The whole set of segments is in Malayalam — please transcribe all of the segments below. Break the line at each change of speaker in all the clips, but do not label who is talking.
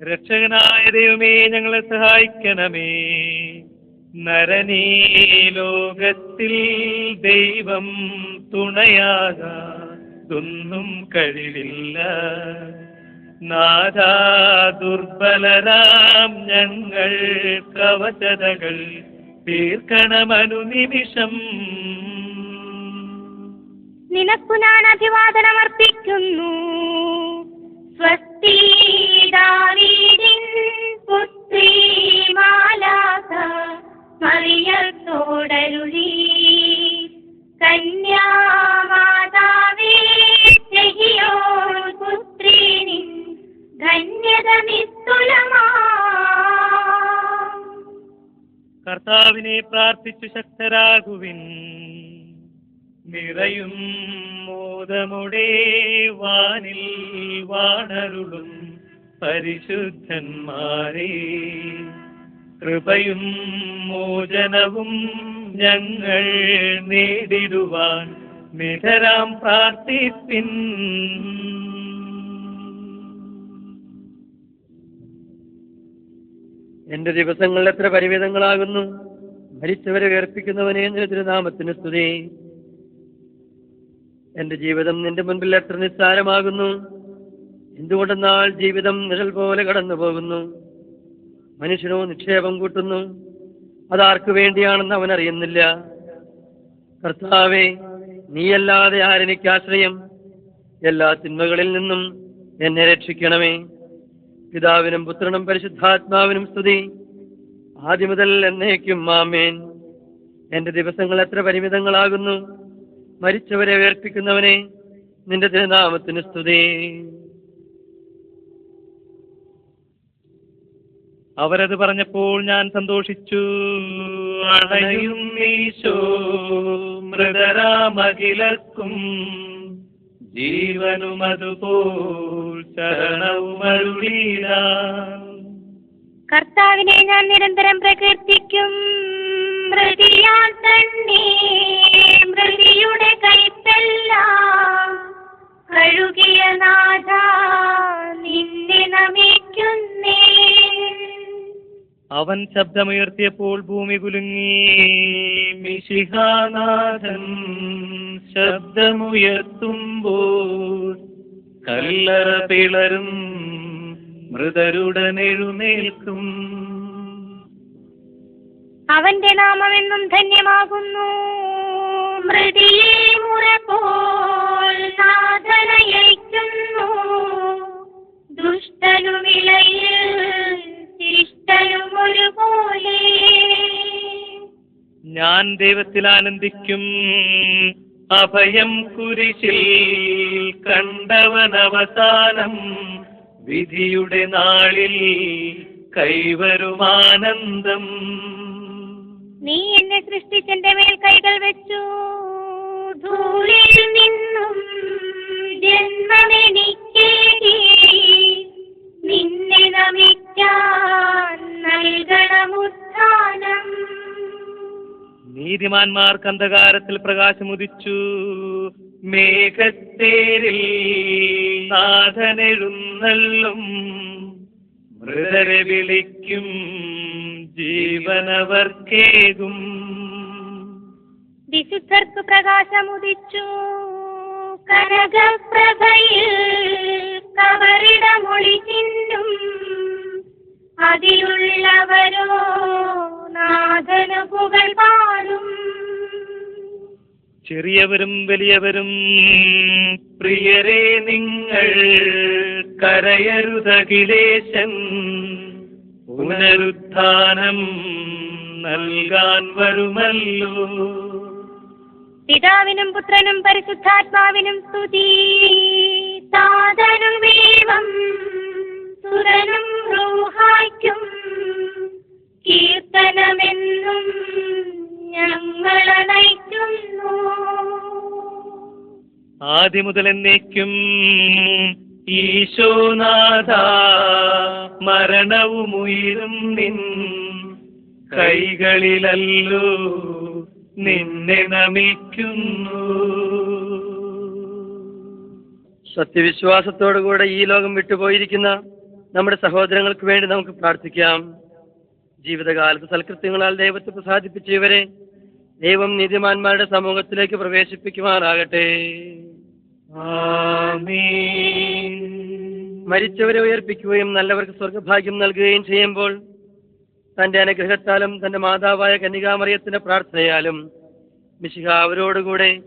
രക്ഷകനായ ദൈവമേ, ഞങ്ങളെ സഹായിക്കണമേ. നരനീ ലോകത്തിൽ ദൈവം തുണയാകാതൊന്നും കഴിവില്ല. നാഥാ, ദുർബലരാം ഞങ്ങൾ കവചതകൾ തീർക്കണമനുനിമിഷം.
നിനക്കു ഞാൻ അഭിവാദനമർപ്പിക്കുന്നു. സ്വസ്തി ദാവീദിൻ പുത്രീ മാലാഖ മറിയത്തോടരുളി, കന്യാമാതാവേ ചെഹിയോൻ പുത്രീ നിൻ ധന്യത നിസ്തുലമാ.
കർത്താവിനെ പ്രാർത്ഥിച്ചു ശക്തരാകുവിൻ. നിറയും മോദമുടെ വാനിൽ വാണരുളും പരിശുദ്ധന്മാരെ, കൃപയും മോചനവും ഞങ്ങൾ നേടിടുവാൻ നിതരാം പ്രാർത്ഥിപ്പിൻ.
എന്റെ ദിവസങ്ങൾ എത്ര പരിമിതങ്ങളാകുന്നു. മരിച്ചവരെ ഉയർപ്പിക്കുന്നവനെ നിന്റെ തിരുനാമത്തിന് സ്തുതി. എന്റെ ജീവിതം നിന്റെ മുൻപിൽ എത്ര നിസ്സാരമാകുന്നു. എന്തുകൊണ്ടെന്നാൽ ജീവിതം നിഴൽ പോലെ കടന്നു പോകുന്നു. മനുഷ്യനോ നിക്ഷേപം കൂട്ടുന്നു, അതാർക്കു വേണ്ടിയാണെന്ന് അവൻ അറിയുന്നില്ല. കർത്താവേ, നീയല്ലാതെ ആരെനിക്ക് ആശ്രയം? എല്ലാ തിന്മകളിൽ നിന്നും എന്നെ രക്ഷിക്കണമേ. പിതാവിനും പുത്രനും പരിശുദ്ധാത്മാവിനും സ്തുതി, ആദ്യം മുതൽ എന്നേക്കും ആമേൻ. എന്റെ ദിവസങ്ങൾ എത്ര പരിമിതങ്ങളാകുന്നു. മരിച്ചവരെ ഉയർപ്പിക്കുന്നവനെ നിന്റെ തിരുനാമത്തിന് സ്തുതി.
അവരത് പറഞ്ഞപ്പോൾ ഞാൻ സന്തോഷിച്ചു. അണയും ഈശോ മൃതരാമഖിലർക്കും ജീവനും അതുപോൽ ശരണവുമരുളീടാം.
കർത്താവിനെ ഞാൻ നിരന്തരം പ്രകീർത്തിക്കും. മൃതിയാൽ തന്നെ മൃതിയുടെ കൈപ്പെല്ലാം കഴുകിയ നാഥ നിന്നെ നമിക്കുന്നേ.
അവൻ ശബ്ദമുയർത്തിയപ്പോൾ ഭൂമി കുലുങ്ങി. മിശിഹാനാഥൻ ശബ്ദമുയർത്തുമ്പോൾ കല്ലറ പിളരും, മൃതരുടനെഴുന്നേൽക്കും.
അവന്റെ നാമമെന്നും ധന്യമാകുന്നു. മൃതിയെ മുറ പോൽ നാഥനയയ്ക്കുന്നു. ദുഷ്ടനുമിളയിൽ ശിഷ്ടനും ഒരുപോലെ.
ഞാൻ ദൈവത്തിൽ ആനന്ദിക്കും. അഭയം കുരിശിൽ കണ്ടവൻ അവസാനം വിധിയുടെ നാളിൽ കൈവരുമാനന്ദം.
നീ എന്നെ സൃഷ്ടിച്ചെന്റെ മേൽ കൈകൾ വെച്ചു. ധൂളിൽ നിന്നും ജന്മമെനിക്കേകി. നിന്നെ നമിക്കാൻ നൽകണമുത്ഥാനം.
നീതിമാന്മാർക്ക് അന്ധകാരത്തിൽ പ്രകാശമുദിച്ചു. മേഘത്തേരിൽ നാഥനെഴുന്നള്ളും. മൃതരെ വിളിക്കും, ജീവനവർക്കേകും.
വിശുദ്ധർക്ക് പ്രകാശമുദിച്ചു. കനകപ്രഭയിൽ കവറിടമൊളി ചിന്തും. അതിലുള്ളവരോ നാഥനു പുകഴ് പാടും.
ചെറിയവരും വലിയവരും പ്രിയരെ നിങ്ങൾ കരയരുതഖിലേശൻ പുനരുത്ഥാനം നൽകാൻ വരുമല്ലോ.
പിതാവിനും പുത്രനും പരിശുദ്ധാത്മാവിനും സ്തുതി. താതനുമേവം സുരനും റൂഹായ്ക്കും കീർത്തനമെന്നും ഞങ്ങളണയ്ക്കുന്നു.
ആദ്യം മുതൽ എന്നേക്കും ഈശോനാഥ മരണവും ഉയരും നിൻ കൈകളിലല്ലോ നിന്നെ നമിക്കുന്നു.
സത്യവിശ്വാസത്തോടുകൂടെ ഈ ലോകം വിട്ടുപോയിരിക്കുന്ന നമ്മുടെ സഹോദരങ്ങൾക്ക് വേണ്ടി നമുക്ക് പ്രാർത്ഥിക്കാം. ജീവിതകാലത്ത് സൽകൃത്യങ്ങളാൽ ദൈവത്തെ പ്രസാദിപ്പിച്ച ഇവരെ ദൈവം നീതിമാന്മാരുടെ സമൂഹത്തിലേക്ക് പ്രവേശിപ്പിക്കുമാറാകട്ടെ.
ആമേൻ.
മരിച്ചവരെ ഉയർപ്പിക്കുകയും നല്ലവർക്ക് സ്വർഗഭാഗ്യം നൽകുകയും ചെയ്യുമ്പോൾ തന്റെ അനുഗ്രഹത്താലും തന്റെ മാതാവായ കന്യകാമറിയത്തിന്റെ പ്രാർത്ഥനയാലും മിശിഹ അവരോടുകൂടെ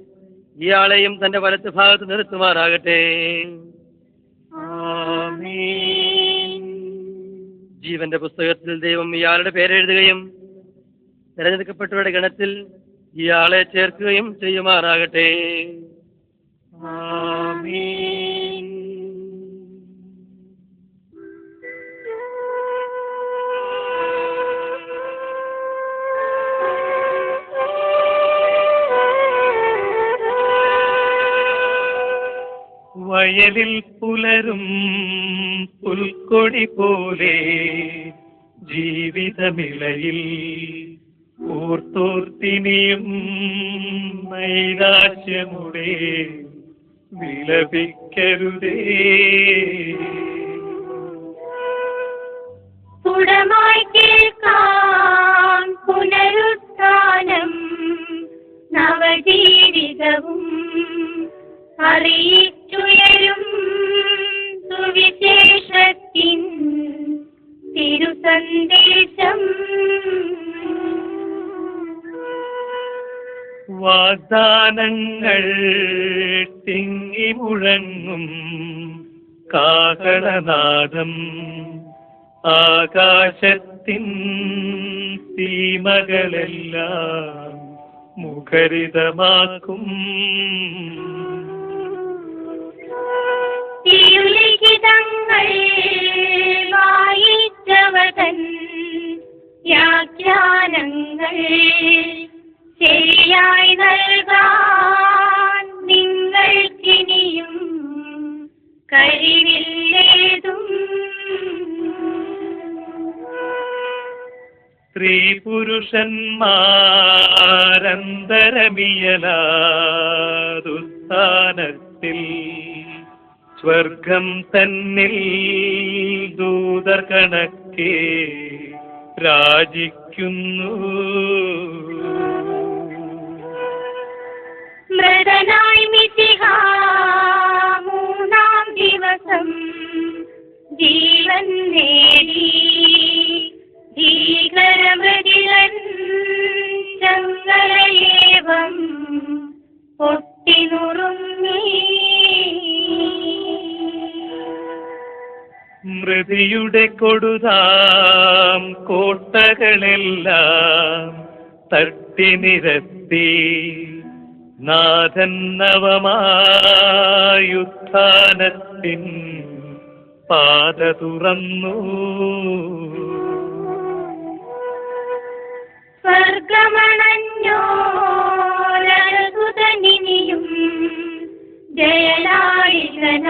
ഇയാളെയും തന്റെ വലത്ത് ഭാഗത്ത് നിർത്തുമാറാകട്ടെ.
ആമേൻ.
ജീവന്റെ പുസ്തകത്തിൽ ദൈവം ഇയാളുടെ പേരെഴുതുകയും തിരഞ്ഞെടുക്കപ്പെട്ടവരുടെ ഗണത്തിൽ ഇയാളെ ചേർക്കുകയും ചെയ്യുമാറാകട്ടെ.
ആമേൻ. വയലിൽ പുലരും പുൽക്കൊടി പോലെ ജീവിതമിളയിൽ ഓർത്തോർത്തിനിയും നൈരാശ്യമുടെ വിലപിക്കരുതേ.
പുടമായി കേൾക്കാം പുനരുത്ഥാനം നവജീവിതവും അറിയിച്ചുയരും സുവിശേഷത്തിൻ തിരുസന്ദേശം.
വാഗ്ദാനങ്ങൾ തിങ്ങി മുഴങ്ങും കാഹളനാദം ആകാശത്തിൻ സീമകളെല്ലാം മുഖരിതമാക്കും.
തിരുലിഖിതങ്ങൾ വായിച്ചവതൻ വ്യാഖ്യാനങ്ങൾ ശരിയായി നൽകാൻ നിങ്ങൾക്കിനിയും കഴിവില്ലേതും.
സ്ത്രീ പുരുഷന്മാരന്തരമിയലാദുസ്ഥാനത്തിൽ സ്വർഗം തന്നിൽ ദൂതർ കണക്കെ രാജിക്കുന്നു.
മൃതനായി മിശിഹ മൂന്നാം ദിവസം ജീവൻ നേടി ഭീകരമൃതിലൻ ചങ്ങലയേവം പൊട്ടിനുറുങ്ങി.
മൃതിയുടെ കൊടുതാം കോട്ടകളെല്ലാം തട്ടി നിരത്തി നാഥൻ നവമായുത്ഥാനത്തിൻ പാത തുറന്നു.
സ്വർഗമണഞ്ഞോരത്ഭുതനിനിയും ജയലാളിതനായി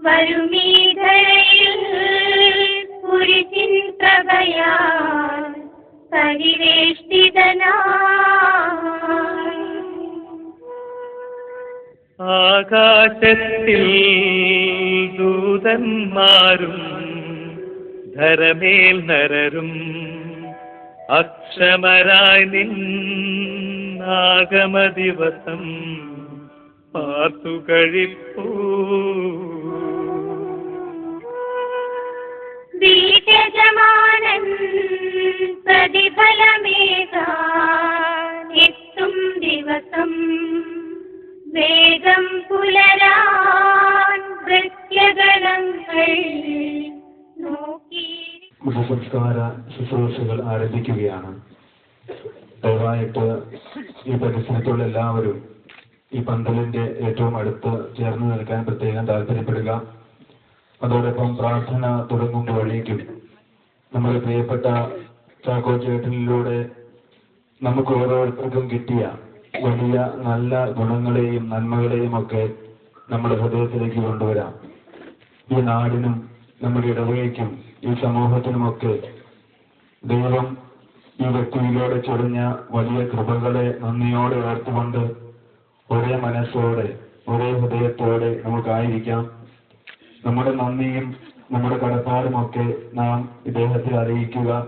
വരുമീ ധരയിൽ കുരിശിൻ പ്രഭയാൽ പരിവേഷ്ടിതനായി.
ആകാശത്തിൽ ദൂതന്മാരും ധരമേൽ നരരും അക്ഷമരായി നിന്നാഗമ ദിവസം പാർത്തു കഴിപ്പൂ.
വീര്യജമാനൻ പ്രതിഫലമേകാൻ എത്തും ദിവസം വേഗം പുലരാൻ വൃത്യഗണങ്ങൾ നോക്കി.
കുശസംസ്കാര ശുശ്രൂഷകൾ ആരംഭിക്കുകയാണ്. ദയവായിട്ട് ഈ പരിസരത്തുള്ള എല്ലാവരും ഈ പന്തലിന്റെ ഏറ്റവും അടുത്ത് ചേർന്ന് നിൽക്കാൻ പ്രത്യേകം താല്പര്യപ്പെടുക. അതോടൊപ്പം പ്രാർത്ഥന തുടങ്ങുമ്പോഴേക്കും നമ്മുടെ പ്രിയപ്പെട്ട ചാക്കോ ചേട്ടനിലൂടെ നമുക്ക് ഓരോരുത്തർക്കും കിട്ടിയ വലിയ നല്ല ഗുണങ്ങളെയും നന്മകളെയും ഒക്കെ നമ്മുടെ ഹൃദയത്തിലേക്ക് കൊണ്ടുവരാം. ഈ നാടിനും നമ്മുടെ ഇടവകയ്ക്കും ഈ സമൂഹത്തിനുമൊക്കെ ദൈവം ഈ വ്യക്തിയിലൂടെ ചൊരിഞ്ഞ വലിയ കൃപകളെ നന്ദിയോടെ ഓർത്തുകൊണ്ട് ഒരേ മനസ്സോടെ ഒരേ ഹൃദയത്തോടെ നമുക്കായിരിക്കാം. നമ്മുടെ നന്ദിയും നമ്മുടെ കടപ്പാടുമൊക്കെ നാം ഇദ്ദേഹത്തെ അറിയിക്കുക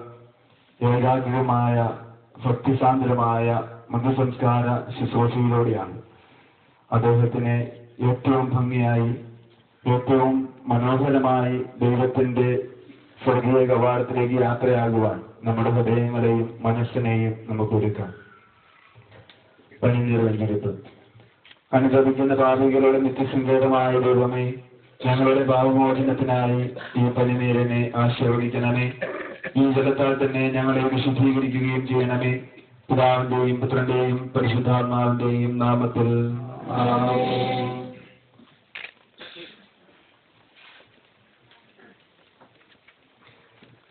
ഏകാഗ്രമായ ഭക്തിസാന്ദ്രമായ മതസംസ്കാര ശുശ്രൂഷയിലൂടെയാണ്. അദ്ദേഹത്തിനെ ഏറ്റവും ഭംഗിയായി ഏറ്റവും മനോഹരമായി ദൈവത്തിന്റെ സ്വർഗീയ കവാടത്തിലേക്ക് യാത്രയാകുവാൻ നമ്മുടെ ഹൃദയങ്ങളെയും മനസ്സിനെയും നമുക്ക് ഒരുക്കാം. പണിഞ്ഞിറങ്ങിരുത്ത്. അനുഭവിക്കുന്ന പാപികളുടെ നിത്യസങ്കേതമായ ദൈവമേ, ഞങ്ങളുടെ പാപമോചനത്തിനായി ഈ പനിനീരനെ ആശീർവദിക്കണമേ. ഈ ജലത്താൽ തന്നെ ഞങ്ങളെ വിശുദ്ധീകരിക്കുകയും ചെയ്യണമേ. പിതാവിന്റെയും പുത്രന്റെയും പരിശുദ്ധാത്മാവിന്റെയും നാമത്തിൽ ആമേൻ.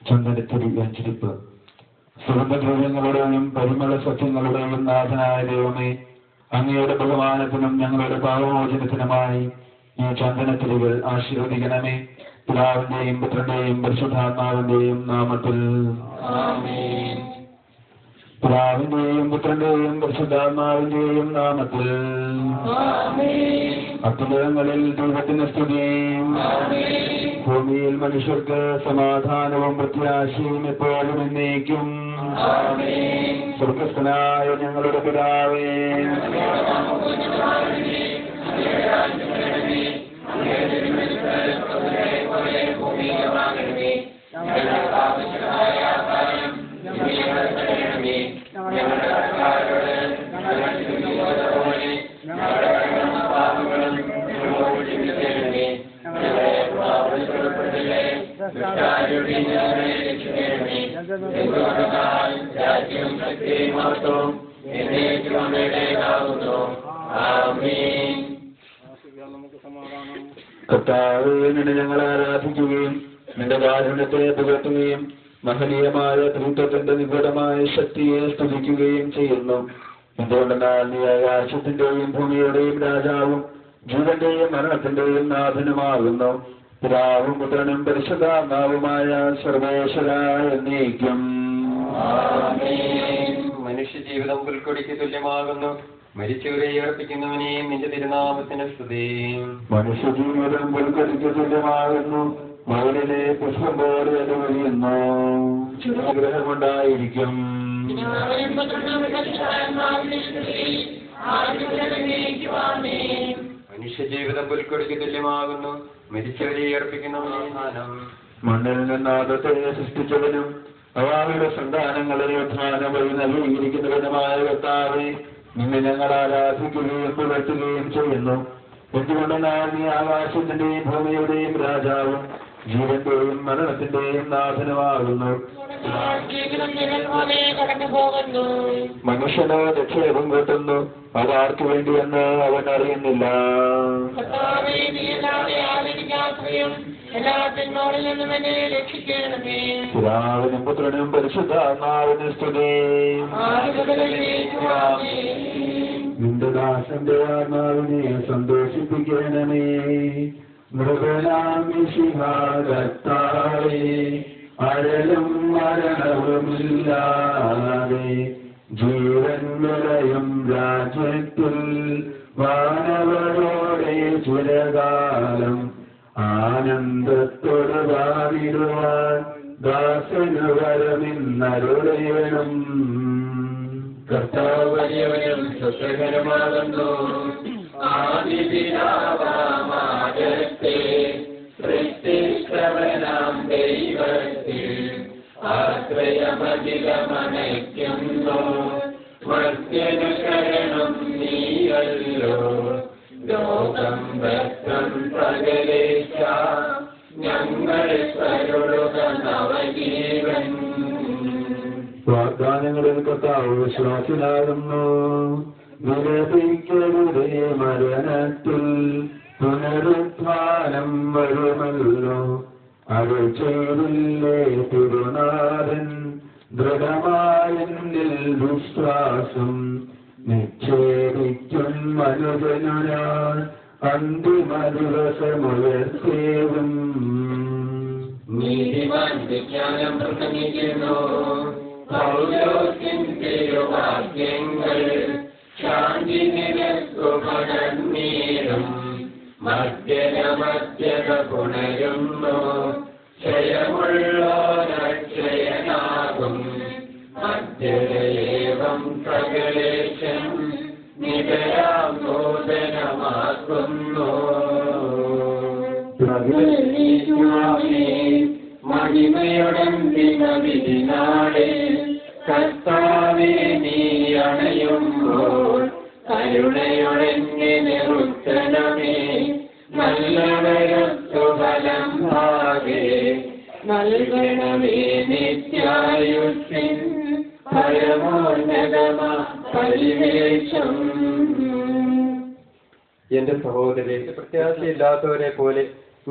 ചന്ദനത്തിരി വെഞ്ചിരിപ്പ്. സുഗന്ധദ്രവ്യങ്ങളുടെയും പരിമള സത്യങ്ങളുടെയും നാഥനായ ദൈവമേ, അങ്ങയുടെ ബഹുമാനത്തിനും ഞങ്ങളുടെ പാപമോചനത്തിനുമായി ഈ ചന്ദനത്തിരികൾ ആശീർവദിക്കണമേ. പിതാവിന്റെയും പുത്രന്റെയും പരിശുദ്ധാത്മാവിന്റെയും നാമത്തിൽ ആമേൻ. പിതാവിന്റെയും പുത്രന്റെയും പരിശുദ്ധാത്മാവിന്റെയും നാമത്തിൽ ആമേൻ. അത്യുന്നതങ്ങളിൽ ദൈവത്തിന് സ്തുതിയും ഭൂമിയിൽ മനുഷ്യർക്ക് സമാധാനവും പ്രത്യാശയും എപ്പോഴും എന്നേക്കും. സ്വർഗസ്ഥനായ ഞങ്ങളുടെ പിതാവേ, കർത്താവേ, നിന്നെ ഞങ്ങൾ ആരാധിക്കുകയും നിന്റെ കാരുണ്യത്തെ പുകഴ്ത്തുകയും മഹനീയമായ ത്രിത്വത്തിന്റെ നിഗൂഢമായ ശക്തിയെ സ്തുതിക്കുകയും ചെയ്യുന്നു. എന്തുകൊണ്ടെന്നാൽ നീ ആകാശത്തിന്റെയും ഭൂമിയുടെയും രാജാവും ജീവന്റെയും മരണത്തിന്റെയും നാഥനുമാകുന്നു. പിതാവും പുത്രനും പരിശുദ്ധാത്മാവുമായ സർവേശ്വരായ എന്നേക്കും.
മനുഷ്യ ജീവിതം പുൽക്കൊടിക്ക് തുല്യമാകുന്നു. മരിച്ചവരെ ഏർപ്പിക്കുന്നവനെയും നിന്റെ തിരുനാമത്തിന് സ്തുതി.
മനുഷ്യജീവിതം പുൽക്കൊടിക്ക് തുല്യമാകുന്നു. മൗലിലെ പുഷ്പം പോലെ അത് ഒഴിയുന്നു. ആഗ്രഹമുണ്ടായിരിക്കും.
മനുഷ്യജീവിതം പുൽക്കൊടിക്ക് തുല്യമാകുന്നു. മരിച്ചവരെ ഏർപ്പിക്കുന്നവനെ ധാനം.
മണ്ണിൽ നിന്നാദത്തെ സൃഷ്ടിച്ചവനും അവരുടെ സന്താനങ്ങളെ ഉദ്ധാനം വഴി നൽകിയിരിക്കുന്നവനുമായ കർത്താവേ, നിന്നെ ഞങ്ങൾ ആരാധിക്കുകയും പുകഴ്ത്തുകയും ചെയ്യുന്നു. എന്തുകൊണ്ടെന്നാൽ നീ ആകാശത്തിന്റെയും ഭൂമിയുടെയും രാജാവും ജീവന്റെയും മരണത്തിന്റെയും നാഥനുമാകുന്നു. മനുഷ്യന് നിക്ഷേപം കിട്ടുന്നു, അതാർക്കു വേണ്ടിയെന്ന് അവൻ അറിയുന്നില്ല. പിതാവിനും പുത്രനും പരിശുദ്ധാത്മാവിനും സ്തുതി. നിന്റെ ദാസന്റെ ആത്മാവിനെ സന്തോഷിപ്പിക്കണമേ. മൃഗനാമിഷിഹാരത്താവേ, അഴലും മരണവുമില്ലാതെ ജീവൻ വിളയും രാജ്യത്തിൽ വാനവരോടെ ചിരകാലം ആനന്ദത്തോട് വാണിടുവാൻ ദാസനു വരമിന്നരുളേണം.
കർത്താവ് വലിയവനും സ്വസ്ഥകരമാകുന്നു. ആദിപിതാവാമാകത്തെ സൃഷ്ടിച്ചവനാം ദൈവത്തിൽ ആശ്രയമധികമനയ്ക്കുന്നു. മർത്യനു ശരണം നീയല്ലോ. ലോകം വ്യക്തം സകലേശ ഞങ്ങൾ സ്വരുളുക നവജീവൻ.
വാഗ്ദാനങ്ങളിൽ കർത്താവ് വിശ്വാസിലാകുന്നു. നിരപിക്കരുടെ മരണത്തിൽ പുനരുത്ഥാനം വരുമല്ലോ. അരുൾ ചെയ്തില്ലേ തിരുനാഥൻ, ദൃഢമായെന്നിൽ വിശ്വാസം നിക്ഷേപിക്കും മനുജനു ഞാൻ അന്തിമ ദിവസമുയർത്തേവും.
നീതിമാൻ വിജ്ഞാനം പ്രസംഗിക്കുന്നു. പൗലോസിൻ തിരുവാക്യങ്ങൾ ശാന്തി നിരക്കുപടന്നീരും. മധ്യത
പുണരുന്നു ജയമുള്ളോരക്ഷയനാകും മധ്യരേവം സകലേശം നിതരാം നൂതനമാക്കുന്നു. മഹിമയുടന്തിനാളെ കർത്താവേ നീ അണയുമ്പോൾ കരുണയുടനെ നിറുത്തണമേ. നല്ലവരൊത്തു ഫലം ഭാഗേ നൽകണമേ നിത്യായുസ്സിൻ പരമോന്നതമാ പരിവേഷം.
എന്റെ സഹോദരരെ, പ്രത്യാശയില്ലാത്തവരെ പോലെ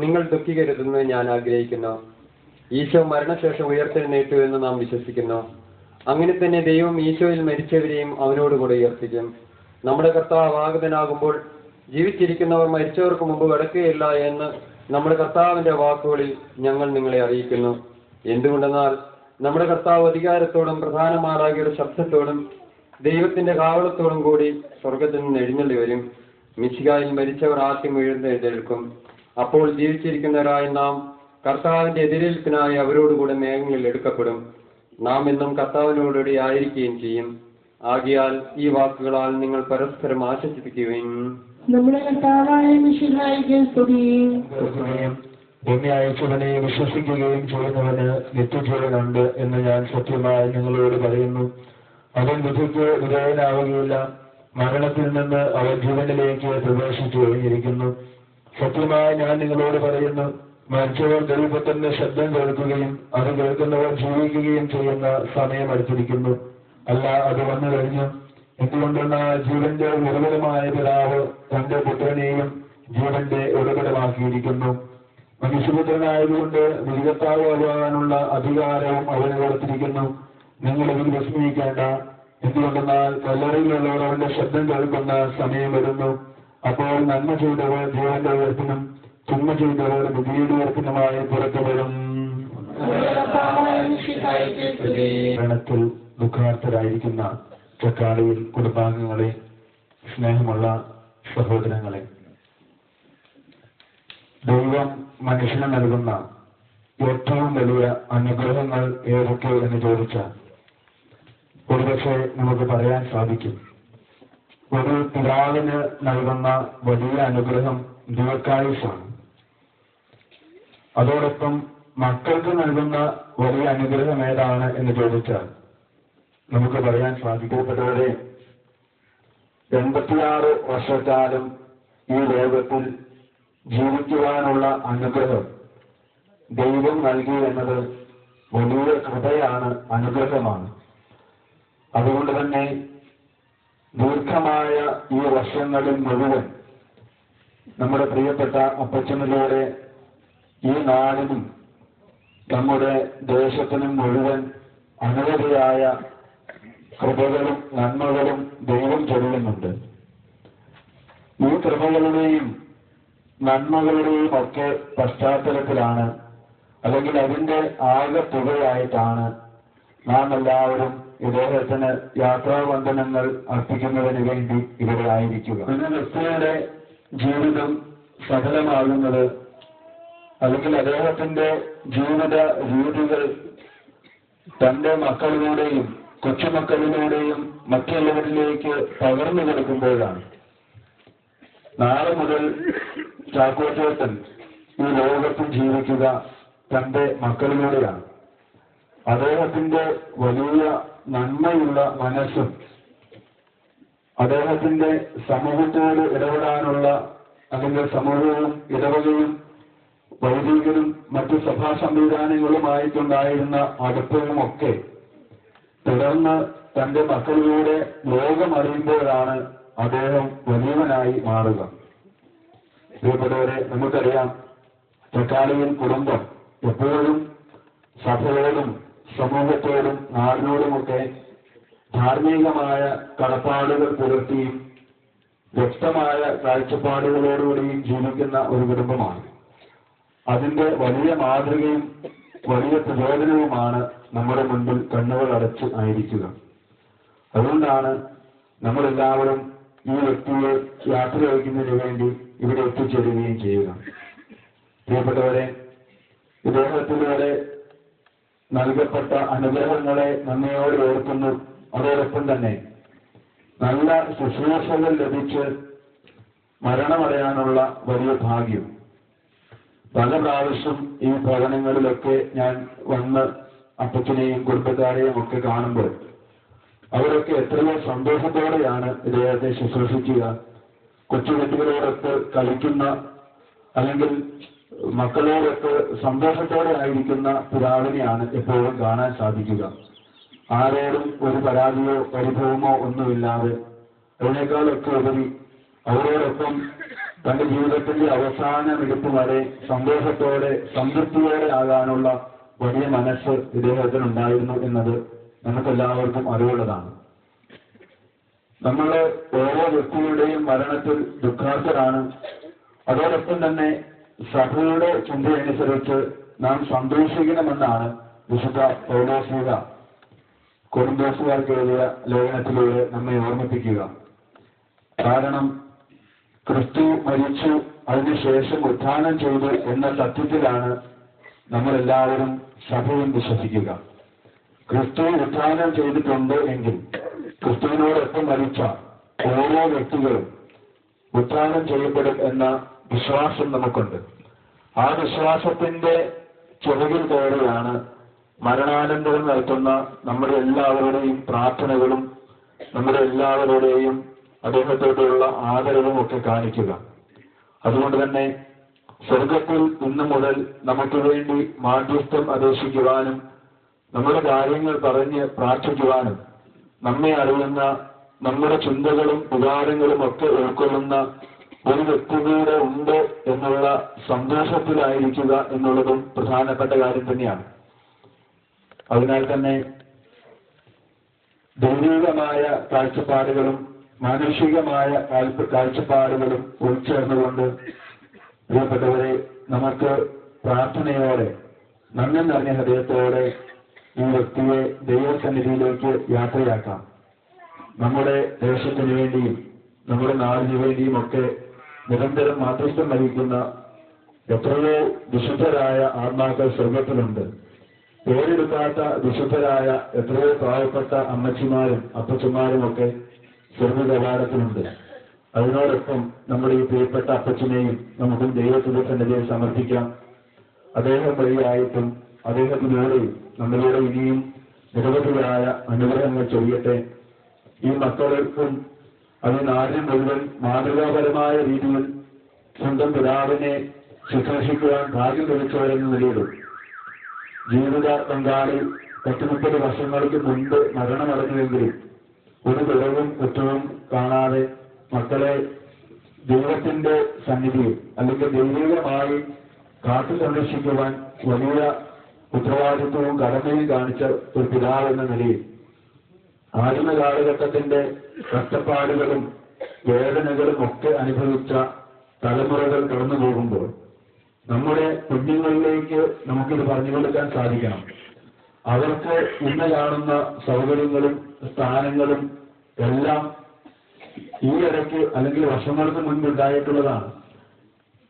നിങ്ങൾ ദുഃഖിക്കരുതെന്ന് ഞാൻ ആഗ്രഹിക്കുന്നു. ഈശോ മരണശേഷം ഉയർത്തെഴുന്നേറ്റു എന്ന് നാം വിശ്വസിക്കുന്നു. അങ്ങനെ തന്നെ ദൈവം ഈശോയിൽ മരിച്ചവരെയും അവനോടുകൂടെ ഉയർത്തിക്കും. നമ്മുടെ കർത്താവ് ആഗതനാകുമ്പോൾ ജീവിച്ചിരിക്കുന്നവർ മരിച്ചവർക്ക് മുമ്പ് കിടക്കുകയില്ല എന്ന് നമ്മുടെ കർത്താവിന്റെ വാക്കുകളിൽ ഞങ്ങൾ നിങ്ങളെ അറിയിക്കുന്നു. എന്തുകൊണ്ടെന്നാൽ നമ്മുടെ കർത്താവ് അധികാരത്തോടും പ്രധാന മാലാഖയുടെ ശബ്ദത്തോടും ദൈവത്തിന്റെ കാവളത്തോടും കൂടി സ്വർഗത്തിൽ നിന്ന് എഴുന്നള്ളി വരും. മിശിഹായിൽ മരിച്ചവർ ആദ്യം എഴുന്നേൽക്കും. അപ്പോൾ ജീവിച്ചിരിക്കുന്നവരായി നാം കർത്താവിന്റെ എതിരേൽപ്പിനായി അവരോടുകൂടെ മേഘങ്ങളിൽ എടുക്കപ്പെടും. നാം എന്നും കർത്താവിനോടുകൂടി ആയിരിക്കുകയും ചെയ്യും. ആകയാൽ ഈ വാക്കുകളാൽ നിങ്ങൾ പരസ്പരം ആശ്വസിപ്പിക്കുകയും
നമ്മുടെ കർത്താവായ മിശിഹായിക്ക് സ്തുതി.
എന്നെ അയച്ചവനെ വിശ്വസിക്കുകയും ചെയ്യുന്നവന് നിത്യജീവനുണ്ട് എന്ന് ഞാൻ സത്യമായി നിങ്ങളോട് പറയുന്നു. അവൻ വിധിക്ക് വിധേയനാവുകയില്ല. മരണത്തിൽ നിന്ന് അവൻ ജീവനിലേക്ക് പ്രവേശിച്ചു കഴിഞ്ഞിരിക്കുന്നു. സത്യമായി ഞാൻ നിങ്ങളോട് പറയുന്നു, മരിച്ചവർ ദൈവത്തിന്റെ ശബ്ദം കേൾക്കുകയും അത് കേൾക്കുന്നവർ ജീവിക്കുകയും ചെയ്യുന്ന സമയം അടുത്തിരിക്കുന്നു. അല്ല, അത് വന്നു കഴിഞ്ഞു. എന്തുകൊണ്ടെന്നാൽ ജീവന്റെ ഉറവിടമായ പിതാവ് തന്റെ പുത്രനെയും ജീവന്റെ ഉറവിടമാക്കിയിരിക്കുന്നു. മനുഷ്യപുത്രനായതുകൊണ്ട് മൃഗത്താവാകാനുള്ള അധികാരവും അവന് കൊടുത്തിരിക്കുന്നു. നിങ്ങൾ ഇതിൽ വിസ്മയിക്കേണ്ട. എന്തുകൊണ്ടെന്നാൽ കല്ലറയിലുള്ളവർ അവന്റെ ശബ്ദം കേൾക്കുന്ന സമയം വരുന്നു. അപ്പോൾ നന്മ ചെയ്തവർ ജീവന്റെ ഉയർപ്പിനും തിന്മ ചെയ്തവർ വിധിയുടെ ഉയർപ്പിനുമായി പുറത്തു വരും. മരണത്തിൽ ദുഃഖാർത്ഥരായിരിക്കുന്ന ചക്കാളിയിൽ കുടുംബാംഗങ്ങളെ, സ്നേഹമുള്ള സഹോദരങ്ങളെ, ദൈവം മനുഷ്യന് നൽകുന്ന ഏറ്റവും വലിയ അനുഗ്രഹങ്ങൾ ഏതൊക്കെ എന്ന് ചോദിച്ചാൽ ഒരുപക്ഷെ നമുക്ക് പറയാൻ സാധിക്കും, ഒരു പിതാവിന് നൽകുന്ന വലിയ അനുഗ്രഹം ദീർഘായുസ്സാണ്. അതോടൊപ്പം മക്കൾക്ക് നൽകുന്ന വലിയ അനുഗ്രഹം ഏതാണ് എന്ന് ചോദിച്ചാൽ നമുക്ക് പറയാൻ സാധിക്കപ്പെട്ടവരെ 86 വർഷക്കാലം ഈ ലോകത്തിൽ ജീവിക്കുവാനുള്ള അനുഗ്രഹം ദൈവം നൽകി എന്നത് വലിയ കൃപയാണ്, അനുഗ്രഹമാണ്. അതുകൊണ്ട് തന്നെ ദീർഘമായ ഈ വർഷങ്ങളിൽ മുഴുവൻ നമ്മുടെ പ്രിയപ്പെട്ട അപ്പച്ചനിലൂടെ ഈ നാടിനും നമ്മുടെ ദേശത്തിനും മുഴുവൻ അനവധിയായ കൃപകളും നന്മകളും ദൈവം ചൊല്ലുന്നുണ്ട്. ഈ കൃപകളുടെയും നന്മകളുടെയും ഒക്കെ പശ്ചാത്തലത്തിലാണ്, അല്ലെങ്കിൽ അതിന്റെ ആകെ തുകയായിട്ടാണ് നാം എല്ലാവരും ഇദ്ദേഹത്തിന് യാത്രാവന്ദനങ്ങൾ അർപ്പിക്കുന്നതിന് വേണ്ടി ഇവിടെ ആയിരിക്കുക. ഒരു വ്യക്തിയുടെ ജീവിതം സഫലമാകുന്നത്, അല്ലെങ്കിൽ അദ്ദേഹത്തിന്റെ ജീവിത രീതികൾ തന്റെ മക്കളിലൂടെയും കൊച്ചുമക്കളിലൂടെയും മറ്റുള്ളവരിലേക്ക് പകർന്നു കൊടുക്കുമ്പോഴാണ്. നാളെ മുതൽ ചാക്കോച്ചേട്ടൻ ഈ ലോകത്തിൽ ജീവിക്കുക തന്റെ മക്കളിലൂടെയാണ്. അദ്ദേഹത്തിന്റെ വലിയ നന്മയുള്ള മനസ്സും അദ്ദേഹത്തിന്റെ സമൂഹത്തോട് ഇടപെടാനുള്ള, അല്ലെങ്കിൽ സമൂഹവും ഇടവകയും വൈദികരും മറ്റു സഭാ സംവിധാനങ്ങളുമായിട്ടുണ്ടായിരുന്ന അടുപ്പവുമൊക്കെ തുടർന്ന് തന്റെ മക്കളിലൂടെ ലോകമറിയുമ്പോഴാണ് അദ്ദേഹം വലിയവനായി മാറുക. പ്രിയപ്പെട്ടവരെ, നമുക്കറിയാം, തക്കാളിയിൽ കുടുംബം എപ്പോഴും സഭയോടും സമൂഹത്തോടും നാടിനോടുമൊക്കെ ധാർമ്മികമായ കടപ്പാടുകൾ പുലർത്തിയും വ്യക്തമായ കാഴ്ചപ്പാടുകളോടുകൂടിയും ജീവിക്കുന്ന ഒരു കുടുംബമാണ്. അതിന്റെ വലിയ മാതൃകയും വലിയ പ്രചോദനവുമാണ് നമ്മുടെ മുൻപിൽ കണ്ണുകൾ അടച്ച് ആയിരിക്കുക. അതുകൊണ്ടാണ് നമ്മളെല്ലാവരും ഈ വ്യക്തിയെ യാത്ര അയക്കുന്നതിന് വേണ്ടി ഇവിടെ എത്തിച്ചേരുകയും ചെയ്യുക. പ്രിയപ്പെട്ടവരെ, ഇദ്ദേഹത്തിലൂടെ നൽകപ്പെട്ട അനുഗ്രഹങ്ങളെ നന്ദിയോടെ ഓർക്കുന്നു. അതോടൊപ്പം തന്നെ നല്ല ശുശ്രൂഷകൾ ലഭിച്ച് മരണമടയാനുള്ള വലിയ ഭാഗ്യം. പല പ്രാവശ്യം ഈ ഭവനങ്ങളിലൊക്കെ ഞാൻ വന്ന് അപ്പച്ചനെയും കുടുംബക്കാരെയും ഒക്കെ കാണുമ്പോൾ അവരൊക്കെ എത്രയോ സന്തോഷത്തോടെയാണ് ഇദ്ദേഹത്തെ ശുശ്രൂഷിക്കുക. കൊച്ചുകുട്ടികളോടൊത്ത് കളിക്കുന്ന അല്ലെങ്കിൽ മക്കളോടൊത്ത് സന്തോഷത്തോടെ ആയിരിക്കുന്ന പിതാവിനെയാണ് എപ്പോഴും കാണാൻ സാധിക്കുക. ആരോടും ഒരു പരാതിയോ പരിഭവമോ ഒന്നുമില്ലാതെ അതിനേക്കാളൊക്കെ ഉപരി അവരോടൊപ്പം തന്റെ ജീവിതത്തിന്റെ അവസാന മിടുപ്പ് വരെ സന്തോഷത്തോടെ സംതൃപ്തിയോടെ ആകാനുള്ള വലിയ മനസ്സ് ഇദ്ദേഹത്തിനുണ്ടായിരുന്നു എന്നത് നമുക്കെല്ലാവർക്കും അറിവുള്ളതാണ്. നമ്മൾ ഓരോ വ്യക്തിയുടെയും മരണത്തിൽ ദുഃഖാർത്തരാണ്. അതോടൊപ്പം തന്നെ സഭയുടെ ചിന്തയനുസരിച്ച് നാം സന്തോഷിക്കണമെന്നാണ് വിശുദ്ധ പൗലോസ്ലീഹ കൊരിന്തോസുകാർക്ക് എഴുതിയ ലേഖനത്തിലൂടെ നമ്മെ ഓർമ്മിപ്പിക്കുക. കാരണം ക്രിസ്തു മരിച്ചു, അതിനുശേഷം ഉത്ഥാനം ചെയ്തു എന്ന സത്യത്തിലാണ് നമ്മളെല്ലാവരും സഭയും വിശ്വസിക്കുക. ക്രിസ്തു ഉത്ഥാനം ചെയ്തിട്ടുണ്ട് എങ്കിൽ ക്രിസ്തുവിനോടൊപ്പം മരിച്ച ഓരോ വ്യക്തികളും ഉത്ഥാനം ചെയ്യപ്പെടും എന്ന വിശ്വാസം നമുക്കുണ്ട്. ആ വിശ്വാസത്തിന്റെ ചെറുകിൽ കയറിയാണ് മരണാനന്തരം നടത്തുന്ന നമ്മുടെ എല്ലാവരുടെയും പ്രാർത്ഥനകളും നമ്മുടെ എല്ലാവരുടെയും അദ്ദേഹത്തോടുള്ള ആദരവും ഒക്കെ കാണിക്കുക. അതുകൊണ്ട് തന്നെ സ്വർഗത്തിൽ ഇന്നു മുതൽ നമുക്ക് വേണ്ടി മാധ്യസ്ഥം അപേക്ഷിക്കുവാനും നമ്മുടെ കാര്യങ്ങൾ പറഞ്ഞ് പ്രാർത്ഥിക്കുവാനും നമ്മെ അറിയുന്ന നമ്മുടെ ചിന്തകളും വികാരങ്ങളും ഒക്കെ ഉൾക്കൊള്ളുന്ന ഒരു വ്യക്തി കൂടെ ഉണ്ട് എന്നുള്ള സന്തോഷത്തിലായിരിക്കുക എന്നുള്ളതും പ്രധാനപ്പെട്ട കാര്യം തന്നെയാണ്. അതിനാൽ തന്നെ ദൈവികമായ കാഴ്ചപ്പാടുകളും മാനുഷികമായ കാഴ്ചപ്പാടുകളും ഉൾച്ചേർന്നുകൊണ്ട് പ്രിയപ്പെട്ടവരെ നമുക്ക് പ്രാർത്ഥനയോടെ നന്ദി നിറഞ്ഞ ഹൃദയത്തോടെ ഈ വ്യക്തിയെ ദൈവസന്നിധിയിലേക്ക് യാത്രയാക്കാം. നമ്മുടെ ദേശത്തിന് വേണ്ടിയും നമ്മുടെ നാടിനു വേണ്ടിയും ഒക്കെ നിരന്തരം മാധ്യസ്ഥം വഹിക്കുന്ന എത്രയോ വിശുദ്ധരായ ആത്മാക്കൾ സ്വർഗത്തിലുണ്ട്. പേരെടുക്കാത്ത വിശുദ്ധരായ എത്രയോ പാവപ്പെട്ട അമ്മച്ചിമാരും അപ്പച്ചന്മാരും ഒക്കെ സ്വർഗകവാടത്തിലുണ്ട്. അതിനോടൊപ്പം നമ്മുടെ ഈ പ്രിയപ്പെട്ട അപ്പച്ചനെയും നമുക്ക് ദൈവത്തിന്റെ സന്നിധിയിൽ സമർപ്പിക്കാം. അദ്ദേഹം വഴിയായിട്ടും അദ്ദേഹത്തിലൂടെയും നമ്മളിലൂടെ ഇനിയും നിരവധിയായ അനുഗ്രഹങ്ങൾ ചെയ്യട്ടെ. ഈ മക്കൾക്കും അത് നാടിന് മുഴുവൻ മാതൃകാപരമായ രീതിയിൽ സ്വന്തം പിതാവിനെ ശുശ്രൂഷിക്കുവാൻ ഭാഗ്യം ലഭിച്ചവരെന്ന് നിലയിലും ജീവിത പങ്കാളി 30 വർഷങ്ങൾക്ക് മുൻപ് മരണമടഞ്ഞുവെങ്കിലും ഒരു കുറവും കുറ്റവും കാണാതെ മക്കളെ ദൈവത്തിന്റെ സന്നിധിയിൽ അല്ലെങ്കിൽ ദൈവികമായി കാത്തു സംരക്ഷിക്കുവാൻ വലിയ ഉത്തരവാദിത്വവും കടമയും കാണിച്ച ഒരു പിതാവ് എന്ന നിലയിൽ ആദിമ കാലഘട്ടത്തിന്റെ കഷ്ടപ്പാടുകളും വേദനകളും ഒക്കെ അനുഭവിച്ച തലമുറകൾ കടന്നു പോകുമ്പോൾ നമ്മുടെ കുഞ്ഞുങ്ങളിലേക്ക് നമുക്കിത് പറഞ്ഞു കൊടുക്കാൻ സാധിക്കണം. അവർക്ക് ഇന്ന് കാണുന്ന സൗകര്യങ്ങളും സ്ഥാനങ്ങളും എല്ലാം ഈ ഇടയ്ക്ക് അല്ലെങ്കിൽ വർഷങ്ങൾക്ക് മുൻപുണ്ടായിട്ടുള്ളതാണ്.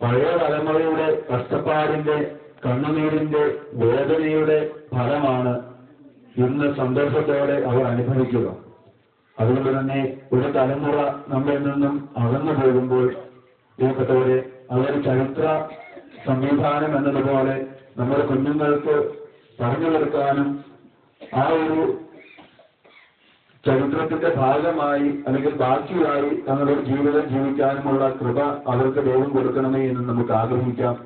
പഴയ തലമുറയുടെ കഷ്ടപ്പാടിന്റെ കണ്ണുനീരിന്റെ വേദനയുടെ ഫലമാണ് ഇന്ന് സന്തോഷത്തോടെ അവർ അനുഭവിക്കുക. അതുകൊണ്ട് തന്നെ ഒരു തലമുറ നമ്മിൽ നിന്നും അകന്നു പോകുമ്പോൾ പ്രിയപ്പെട്ടവരെ അതൊരു ചരിത്ര സംവിധാനം എന്നതുപോലെ നമ്മുടെ കുഞ്ഞുങ്ങൾക്ക് പറഞ്ഞു കൊടുക്കാനും ആ ഒരു ചരിത്രത്തിന്റെ ഭാഗമായി അല്ലെങ്കിൽ ബാക്കിയായി തങ്ങളുടെ ജീവിതം ജീവിക്കാനുമുള്ള കൃപ അവർക്ക് ദൈവം കൊടുക്കണമേ എന്ന് നമുക്ക് ആഗ്രഹിക്കാം.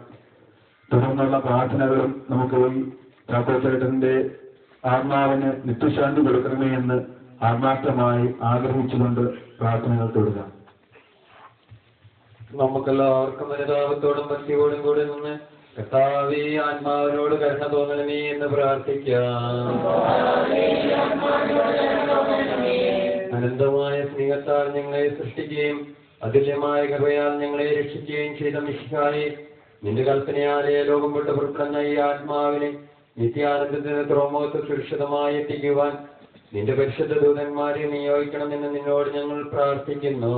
തുടർന്നുള്ള പ്രാർത്ഥനകളും നമുക്ക് ഈ ചാക്കോച്ചേട്ടന്റെ ആത്മാവിന് നിത്യശാന്തി കൊടുക്കണമേ എന്ന് ആത്മാർത്ഥമായി ആഗ്രഹിച്ചുകൊണ്ട് പ്രാർത്ഥനകൾ തുടരാം.
നമുക്കെല്ലാവർക്കും അനുതാപത്തോടും ഭക്തിയോടും കൂടി നിന്ന് കർത്താവേ ആത്മാവിനോട് കരുണ തോന്നണമേ എന്ന് പ്രാർത്ഥിക്കാം. അനന്തമായ സ്നേഹത്താൽ ഞങ്ങളെ സൃഷ്ടിക്കുകയും അതുല്യമായ കൃപയാൽ ഞങ്ങളെ രക്ഷിക്കുകയും ചെയ്ത മിശിഹായെ, നിന്റെ കൽപ്പനയാലെ ലോകം വിട്ട് പുറപ്പെടുന്ന ഈ ആത്മാവിനെ നിത്യാനന്ദത്തിന് ത്രോമോത്ത് സുരക്ഷിതമായി എത്തിക്കുവാൻ നിന്റെ പരിശുദ്ധ ദൂതന്മാരെ നിയോഗിക്കണമെന്ന് നിന്നോട് ഞങ്ങൾ പ്രാർത്ഥിക്കുന്നു.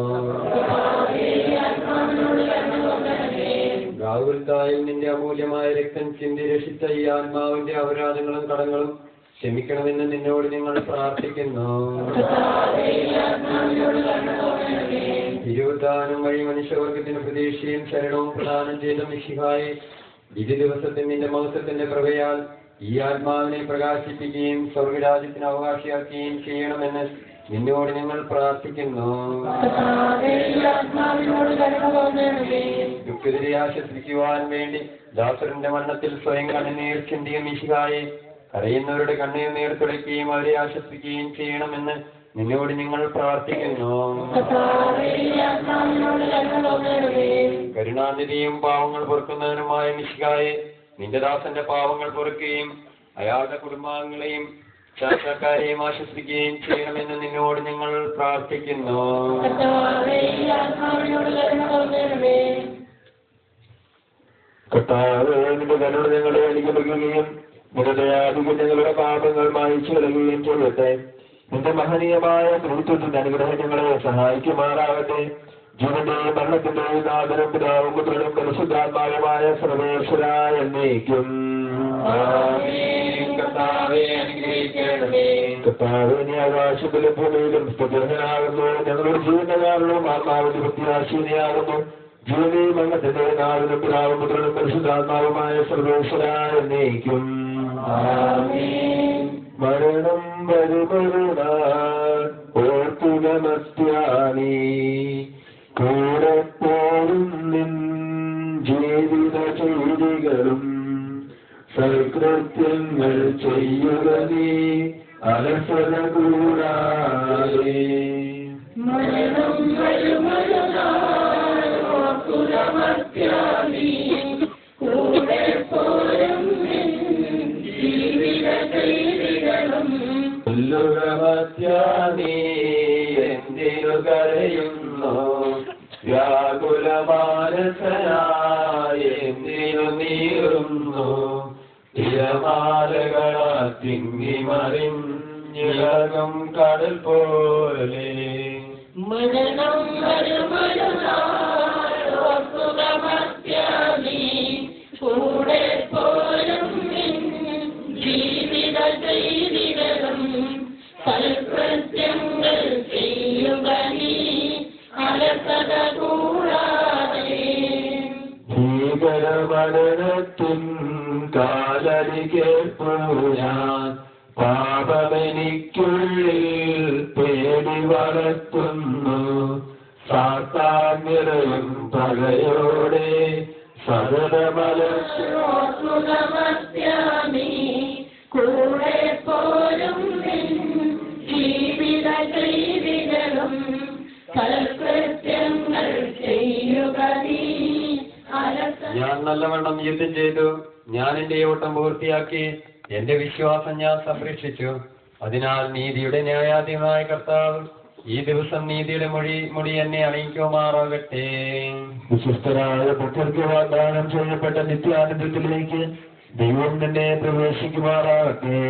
ഗാകുൽത്തായിൽ നിന്റെ അമൂല്യമായ രക്തം ചിന്തി രക്ഷിച്ച ഈ ആത്മാവിന്റെ അപരാധങ്ങളും കടങ്ങളും ക്ഷമിക്കണമെന്ന് നിന്നോട് ഞങ്ങൾ പ്രാർത്ഥിക്കുന്നു. തിരുവുദ്ധാനം വഴി മനുഷ്യവർഗത്തിന് പ്രതീക്ഷയും ശരണവും പ്രദാനം ചെയ്ത മിശിഹായെ വിധി ദിവസത്തിൽ നിന്റെ മഹത്വത്തിന്റെ പ്രഭയാൽ ഈ ആത്മാവിനെ പ്രകാശിപ്പിക്കുകയും സ്വർഗരാജ്യത്തിന് അവകാശിയാക്കുകയും ചെയ്യണമെന്ന് നിന്നോട് ഞങ്ങൾ പ്രാർത്ഥിക്കുന്നു. ദുഃഖിതരെ ആശ്വസിപ്പിക്കുവാൻ വേണ്ടി ദാസറിന്റെ മരണത്തിൽ സ്വയം കണ്ണുനീർ ചിന്തിയ മിശിഹായെ കരയുന്നവരുടെ കണ്ണുനീർ തുടയ്ക്കുകയും അവരെ ആശ്വസിപ്പിക്കുകയും ചെയ്യണമെന്ന് നിന്നോട് ഞങ്ങൾ പ്രാർത്ഥിക്കുന്നു. കരുണാനിധിയും പാവങ്ങൾ പൊറുക്കുന്നവനുമായ മിശിഹായെ നിന്റെ ദാസന്റെ പാവങ്ങൾ പൊറുക്കുകയും അയാളുടെ കുടുംബാംഗങ്ങളെയും ചാർച്ചക്കാരെയും ആശ്വസിപ്പിക്കുകയും ചെയ്യണമെന്ന് നിന്നോട് ഞങ്ങൾ പ്രാർത്ഥിക്കുന്നു.
കർത്താവേ, നിന്റെ കരുണ ഞങ്ങളെ അനുഗ്രഹിക്കുകയും നിന്റെ ദയാധികം ഞങ്ങളുടെ പാപങ്ങൾ മായിച്ചു കളയുകയും ചെയ്യട്ടെ. നിന്റെ മഹനീയമായ നേതൃത്വത്തിന്റെ അനുഗ്രഹം ഞങ്ങളെ സഹായിക്കുമാറാകട്ടെ. ജീവന്റെയും മരണത്തിന്റെയും നാഥനും പിതാവും പുത്രനും പരിശുദ്ധാത്മാവുമായ സർവേശ്വര എന്നേക്കും. കർത്താവേ, നീ ആകാശത്തിലും ഭൂമിയിലും സ്തുത്യർഹനാകുന്നു. ഞങ്ങളുടെ ജീവന്റെ കാരണവും ആത്മാവിന്റെ പ്രത്യാശീനിയാകുന്നു. ജീവനെയും മരണത്തിന്റെ നാഥനും പിതാവും പുത്രനും പരിശുദ്ധാത്മാവുമായ സർവേശ്വര എന്നേക്കും. മരണം വരുമരുണാൻ ഓർക്കുക മർത്യാനി, കൂടെ പോരും നിൻ ജീവിത ചെയ്തികളും സൽകൃത്യങ്ങൾ ചെയ്യുക നീ അലസത കൂടാതെ.
മരണം വരുമരുണാൻ ഓർക്കുക മർത്യാനി, കൂടെ പോരും നിൻ ജീവിത ചെയ്തികളും.
മർത്യാനി, എന്തിനു കരയുന്നു വ്യാകുലമാനസനായ, എന്തിനു നീറുന്നു തിരമാലകളാൽ തിങ്ങി മറിഞ്ഞിളകും കടൽ പോലെ.
മരണം വരുമരുണാൻ ഓർക്കുക മർത്യാനി, കൂടെ പോരും നിൻ ജീവിത ചെയ്തികളും സൽകൃത്യങ്ങൾ ചെയ്യുക നീ അലസത കൂടാതെ.
ഭീകരമരണത്തിൻ കാലടി കേൾപ്പൂ ഞാൻ, പാപമെനിക്കുള്ളിൽ പേടി വളർത്തുന്നു. സാത്താന്യരും പകയോടെ
സദമലർത്തുകമർത്യാനി, കൂടെ പോരും ജീവിത ചെയ്തികളും സൽകൃത്യങ്ങൾ ചെയ്യുക നീ അലസത.
ഞാൻ നല്ലവണ്ണം യുദ്ധം ചെയ്തു, ഞാൻ എന്റെ ഓട്ടം പൂർത്തിയാക്കി, എന്റെ വിശ്വാസം ഞാൻ സംരക്ഷിച്ചു. അതിനാൽ നീതിയുടെ ന്യായാധിപനായ കർത്താവ് ഈ ദിവസം നീതിയുടെ മുടി എന്നെ അണിയിക്കുമാറാകട്ടെ.
വിശ്വസ്തരായ ഭക്തർക്ക് വാഗ്ദാനം ചെയ്യപ്പെട്ട നിത്യാനന്ദത്തിലേക്ക് ദൈവം തന്നെ പ്രവേശിക്കുമാറാകട്ടെ.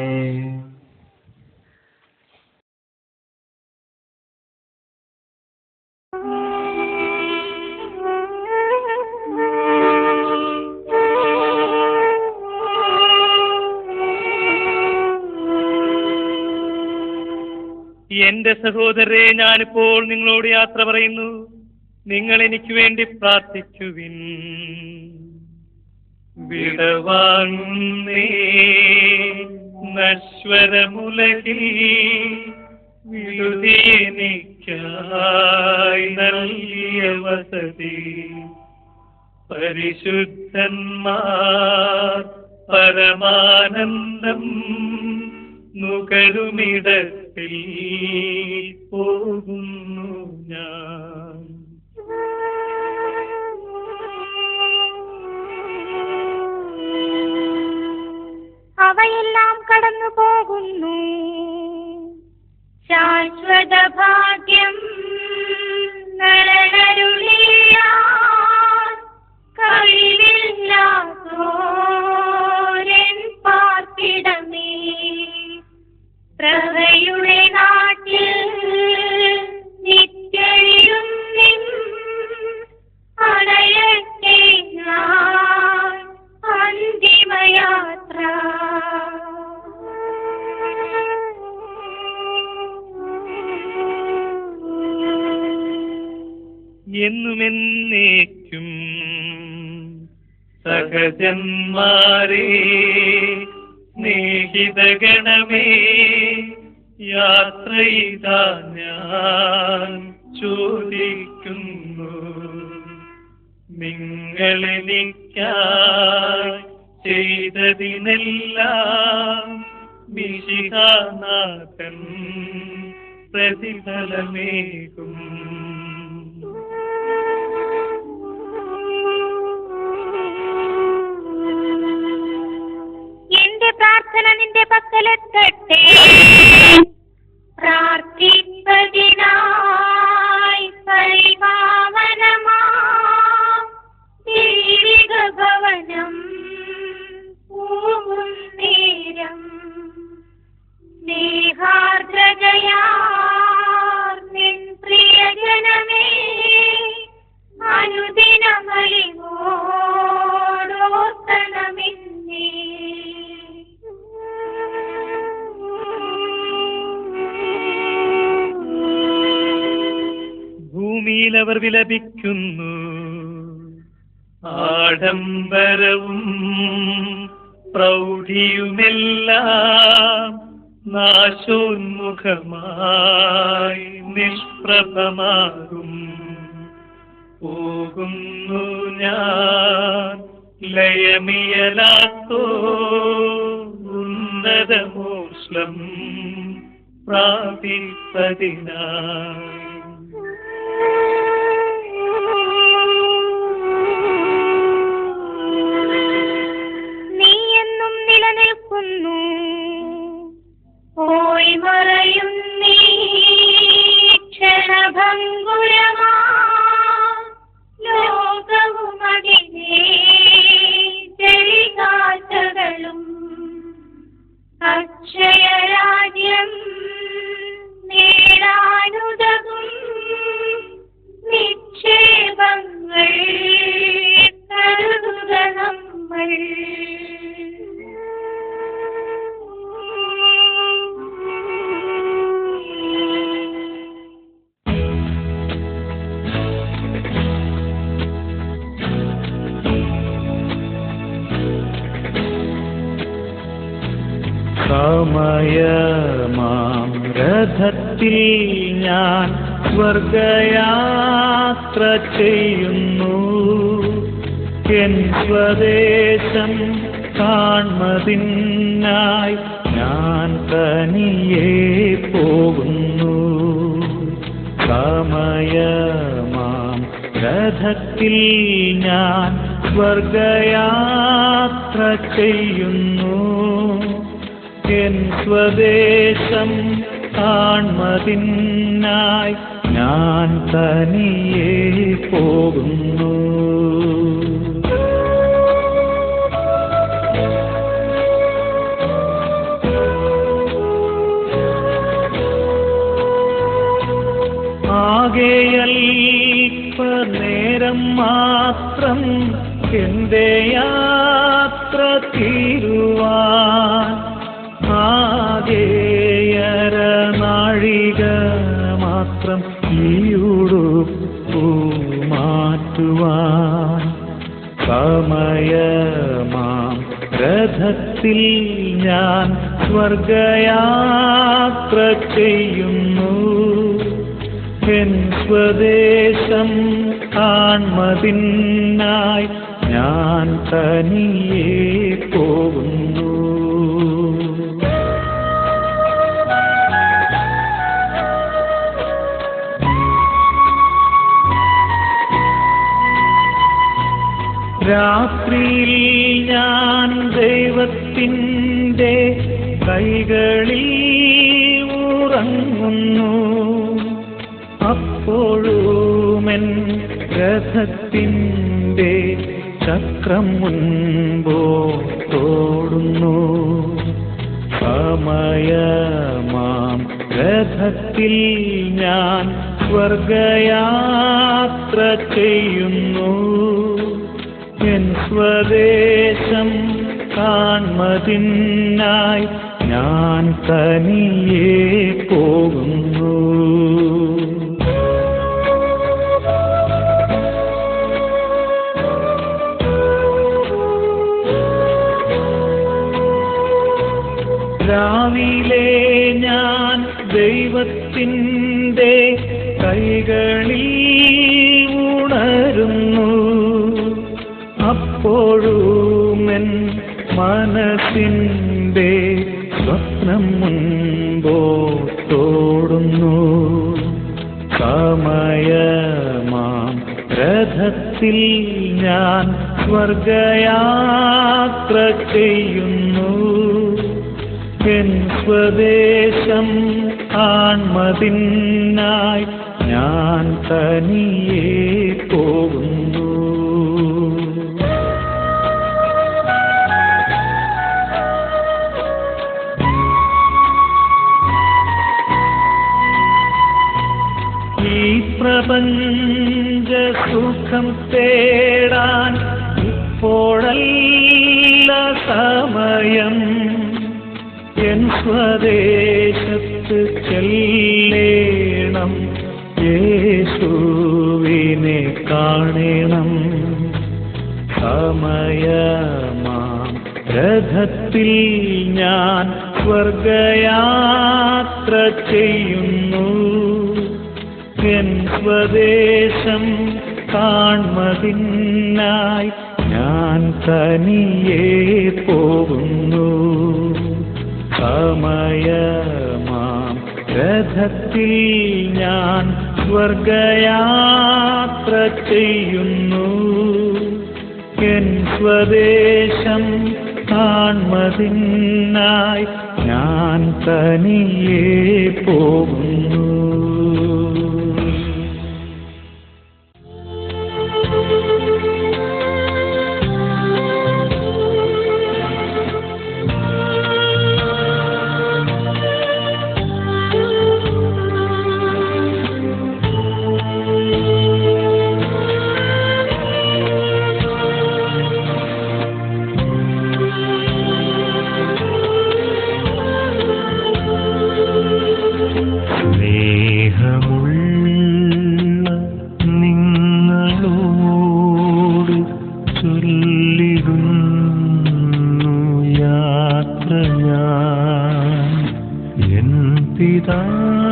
എന്റെ സഹോദരരെ, ഞാനിപ്പോൾ നിങ്ങളോട് യാത്ര പറയുന്നു. നിങ്ങൾ എനിക്ക് വേണ്ടി പ്രാർത്ഥിക്കുവിൻ. വിടവാങ്ങുന്നേ നശ്വരമുലകിൽ വിടുതി എനിക്കായി നൽകിയ വസതി. പരിശുദ്ധന്മാർ പരമാനന്ദം നുകരുമിടത്തിൽ പോകുന്നു ഞാൻ.
അവയെല്ലാം കടന്നു പോകുന്നു. ശാശ്വത ഭാഗ്യം നരനരുളിയാൻ കഴിവില്ലാത്തോരൻ പാർപ്പിടമേ. പ്രഭയുടെ നാട്ടിൽ നിത്യഴുന്ന
എന്നുമെന്നേക്കും സഹജന്മാരേ സ്നേഹിതഗണമേ യാത്രയിതാ ഞാൻ ചോദിക്കുന്നു നിങ്ങളെനിക്കായി ചെയ്തതിനെല്ലാം മിശിഹാനാഥൻ പ്രതിഫലമേകും.
എന്റെ പ്രാർത്ഥന നിന്റെ പക്കലെത്തട്ടെ, പ്രാർത്ഥിപ്പതിനായി പരിപാവനമാം ദൈവിക ഭവനം പൂവും നേരം സ്നേഹാർദ്രതയാൽ നിൻ പ്രിയജനമേ അനുദിനമലിവോടോർത്തണമെന്നേ.
ഭൂമിയിൽ അവർ വിലപിക്കുന്നു, ആഡംബരവും പ്രൗഢിയുമെല്ലാം നാശോന്മുഖമായി നിഷ്പ്രഭമാകും. പോകുന്നു ഞാൻ ലയമിയലാത്തോ ഉന്നതമോഷ്ലം പ്രാപിപ്പതിനായി.
നീ എന്നും നിലനിൽക്കുന്നു, പോയി മറയും നീ ക്ഷണഭംഗുരമാ ലോകവും അതിനെ ചെളികാറ്റകളും അക്ഷയരാജ്യം നേടാനുതകും നിക്ഷേപങ്ങൾ കരുതുക നമ്മൾ.
സമയമാം രഥത്തിൽ ഞാൻ സ്വർഗയാത്ര ചെയ്യുന്നു, എൻ സ്വദേശം കാൺമതിനായി ഞാൻ തനിയെ പോകുന്നു. സമയമാം രഥത്തിൽ ഞാൻ സ്വർഗയാത്ര ചെയ്യുന്നു, എൻ സ്വദേശം കാൺമതിനായി ഞാൻ തനിയെ പോകുന്നു. ആകെയൽപനേരം മാത്രം എന്റെ യാത്ര തീരുവാൻ, ആകെയര നാഴിക മാത്രം ഈയുടുപ്പു മാറ്റുവാൻ. സമയമാം രഥത്തിൽ ഞാൻ സ്വർഗയാത്ര ചെയ്യുന്നു, എൻ സ്വദേശം കാൺമതിനായി ഞാൻ തനിയെ പോകുന്നു. രാത്രിയിൽ ഞാൻ ദൈവത്തിൻ്റെ കൈകളിൽ ഉറങ്ങുന്നു, അപ്പോഴുമെൻ രഥത്തിൻ്റെ ചക്രം മുൻപോട്ടോടുന്നു. സമയമാം രഥത്തിൽ ഞാൻ സ്വർഗയാത്ര ചെയ്യുന്നു, എൻ സ്വദേശം
കാൺമതിനായി ഞാൻ തനിയെ പോകുന്നു. രാവിലെ ഞാൻ ദൈവത്തിൻ്റെ കൈകളിൽ ഉണരുന്നു. അപ്പോഴുമെൻ മനസ്സിൻ്റെ സ്വപ്നം മുൻപോട്ടോടുന്നു. സമയമാം രഥത്തിൽ ഞാൻ സ്വർഗയാത്ര ചെയ്യുന്നു. എൻ സ്വദേശം കാൺമതിനായി ഞാൻ തനിയെ പോകുന്നു. ഈ പ്രപഞ്ച സുഖം തേടാൻ ഇപ്പോഴല്ല സമയം. എൻ സ്വദേശത്ത് ചെല്ലേണം, യേശുവിനെ കാണണം. സമയമാം രഥത്തിൽ ഞാൻ സ്വർഗയാത്ര ചെയ്യുന്നു. എൻ സ്വദേശം കാൺമതിനായി ഞാൻ തനിയെ പോകുന്നു. സമയമാം രഥത്തിൽ ഞാൻ സ്വർഗയാത്ര ചെയ്യുന്നു. എൻ സ്വദേശം കാൺമതിനായി ഞാൻ തനിയെ പോകുന്നു.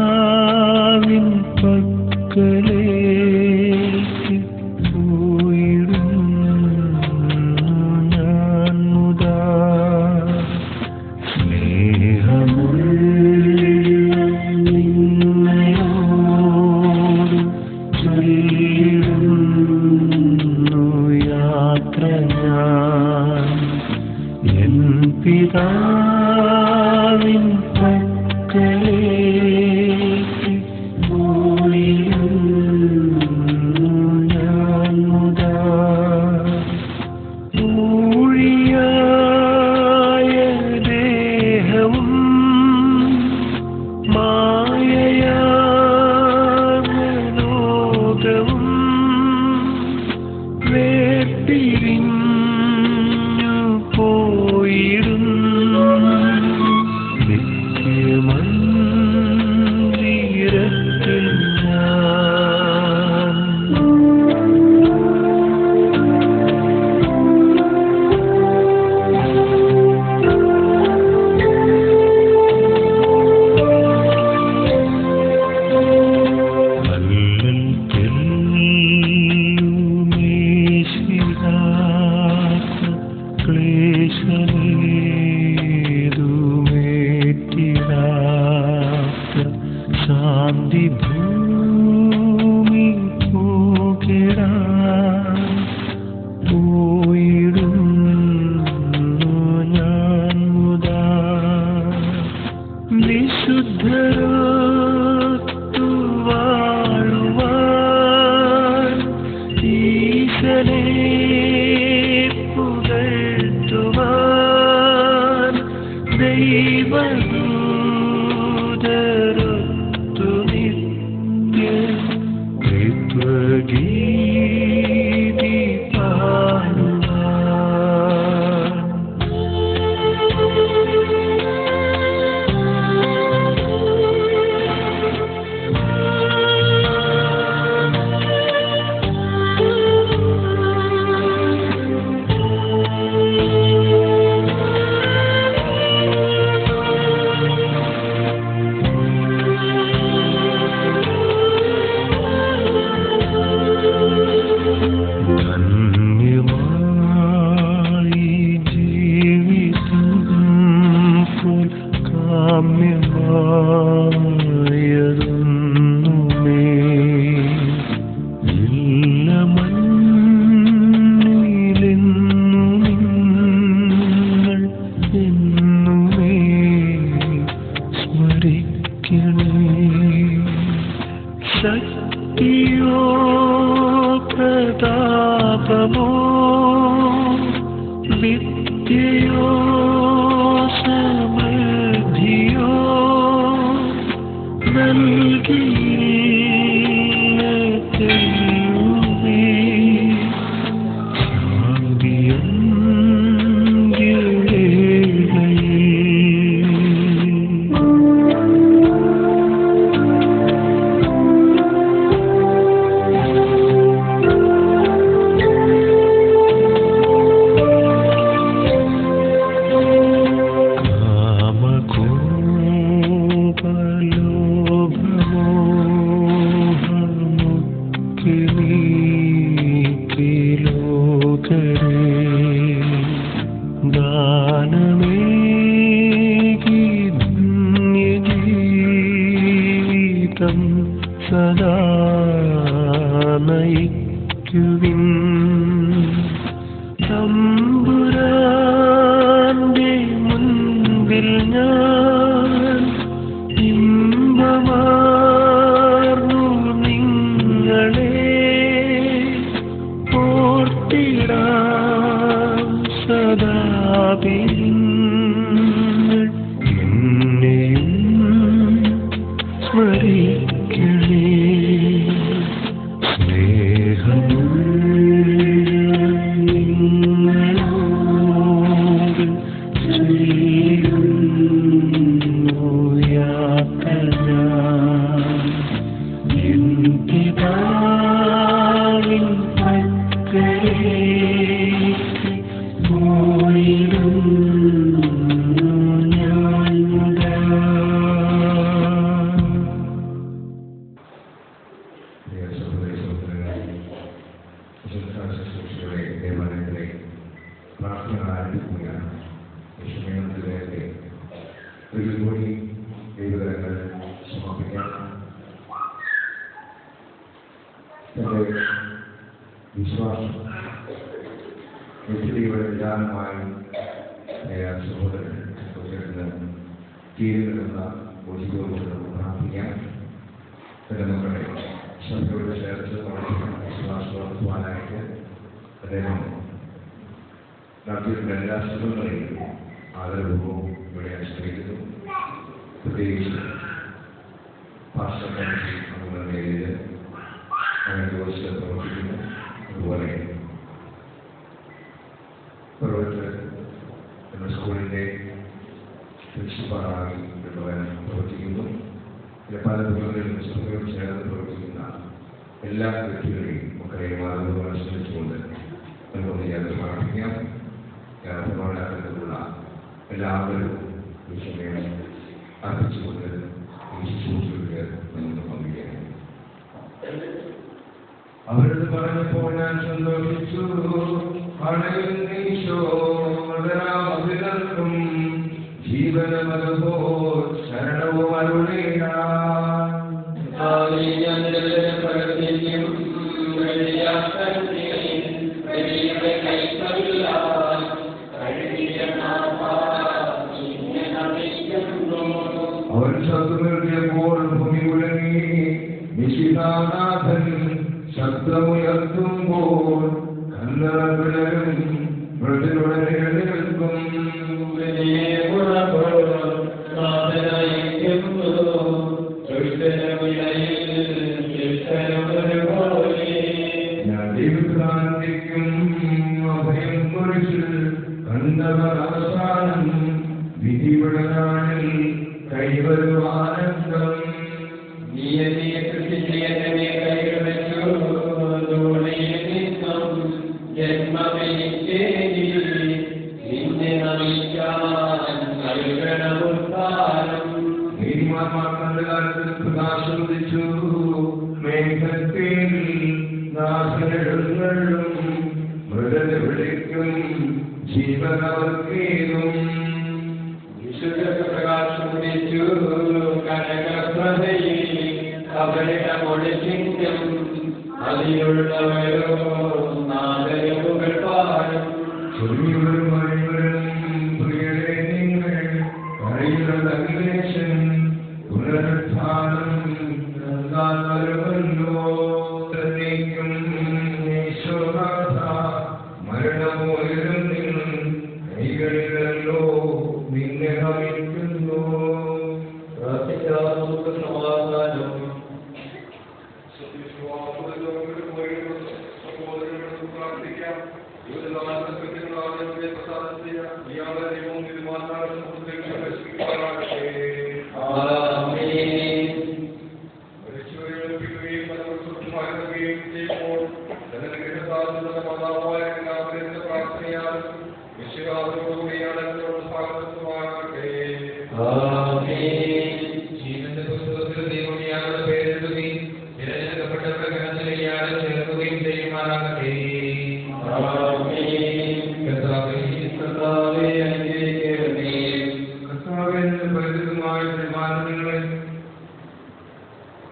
പിതാവിൻ പക്കലേക്ക് പോയിടുന്നു ഞാൻ മുതാ. സ്നേഹമുള്ള നിന്നോട് ചൊല്ലിടുന്നു യാത്ര ഞാൻ. എൻ പിതാവിൻ പക്കലേക്ക് പോയിടുന്നു ഞാൻ മുതാ. ഊഴിയായ ദേഹവും മായയായ ലോകവും വേർപിരിഞ്ഞു പോയിടുന്നു നിത്യമന്ദിരത്തിൽ ഞാൻ. ശാന്തി ഭൂമി പോകിടാൻ പോയിടുന്നു ഞാൻ മുതാ. വിശുദ്ധരൊത്തു വാഴുവാൻ ഈശനെ പുകഴ്ത്തുവാൻ ദൈവദൂതരൊത്തു നിത്യ ത്രിത്വഗീതി പാടുവാൻ. സദാ നയിക്കുവിൻ തമ്പുരാന്റെ മുൻപിൽ ഞാൻ ഇമ്പമാർന്നു നിങ്ങളെ ഓർത്തിടാം സദാപിൻ എന്നെയും സ്മരിക്കണേ
വിശ്വാസം വിശദീകരണമായി സഹോദരൻ കീഴിലുള്ള ഒഴിവുകളോട് പ്രാർത്ഥിക്കാൻ നമ്മുടെ സഭയോട് ചേർത്ത് വിശ്വാസം വളർത്തുവാനായിട്ട് അദ്ദേഹം നടത്തിയിട്ടുള്ള എല്ലാ ശ്രമങ്ങളെയും ആദരവും ഇവിടെ അനുസരിക്കുന്നു. പ്രത്യേകിച്ച് പാസ്റ്റർ നമ്മുടെ നിലയിൽ അങ്ങനെ ദിവസം പ്രവർത്തിക്കുന്നു. അതുപോലെ നമ്മുടെ സ്കൂളിൻ്റെ പ്രിൻസിപ്പാളായി പ്രവർത്തിക്കുന്നു. പല ദുഃഖങ്ങളിലും സഭയോട് ചേർന്ന് പ്രവർത്തിക്കുന്ന എല്ലാ വ്യക്തികളെയും മക്കളെയും മാതൃക അനുസരിച്ചുകൊണ്ട് നമുക്ക് ചേർന്ന് പ്രാർത്ഥിക്കാം. പ്രമാണത്തിലുള്ള എല്ലാവരും ഈ സമയം അർപ്പിച്ചുകൊണ്ട് ഈ ശുശ്രൂഷകൾക്ക് നമുക്ക് പങ്കുചേരാം. അവരോട് പറഞ്ഞപ്പോൾ ഞാൻ സന്തോഷിച്ചു. ും ജീവനമോ ശരണവും അവൻ ശബ്ദമേറിയപ്പോൾ ഭൂമി മുഴങ്ങി. നിശിതാനാഥൻ ശബ്ദമുയർത്തുമ്പോൾ കല്ലറകളും മൃദുടനെ എഴുന്നേൽക്കും. ഞാൻ ദൈവപ്രാന്തിക്കും അഭയം കുറിച്ച് കണ്ടവർ അവസാനം വിധിവിടനാളിൽ കൈവരുവാനന്ദം. പ്രകാശിച്ചു മേഘത്തിൽ നാശനങ്ങളും മൃഗത വിളിക്കും ജീവനവർക്കേതും. പ്രകാശം വിളിച്ചു കനകപ്രഭയിൽ അവരുടെ മൊഴിക്കും അതിലുള്ളവരോ നാദരവുകൾ പാടും. പ്രിയരെ നിങ്ങൾ അറിയുന്ന അഖിലേശൻ പുനരുത്ഥാനം വരുമല്ലോ. തന്നേക്കും ഈശോനാഥ മരണമോലും കൈകളിലല്ലോ നിന്നെ നമിക്കുന്നു.
സമാധാനം
ദൈവവും തിരുമാതാവും പ്രവേശിക്കുമാറാകട്ടെ. മരിച്ചവരെ മനോസുഖമാകുകയും ചെയ്യുമ്പോൾ തന്റെ ഗൃഹസാധുത മാതാവായ എല്ലാവരുടെ പ്രാർത്ഥനയാൽ വിശ്വാസത്തോടുകൂടിയാണ് സ്വാഗതമാകട്ടെ. ജീവന്റെ പുസ്തകത്തിൽ ദൈവയുടെ പേരെഴുതുകയും തിരഞ്ഞെടുക്കപ്പെട്ട പ്രകടനത്തിലെയാണ് ചേർക്കുകയും ചെയ്യുമാറാകട്ടെ. പരിചിതമായ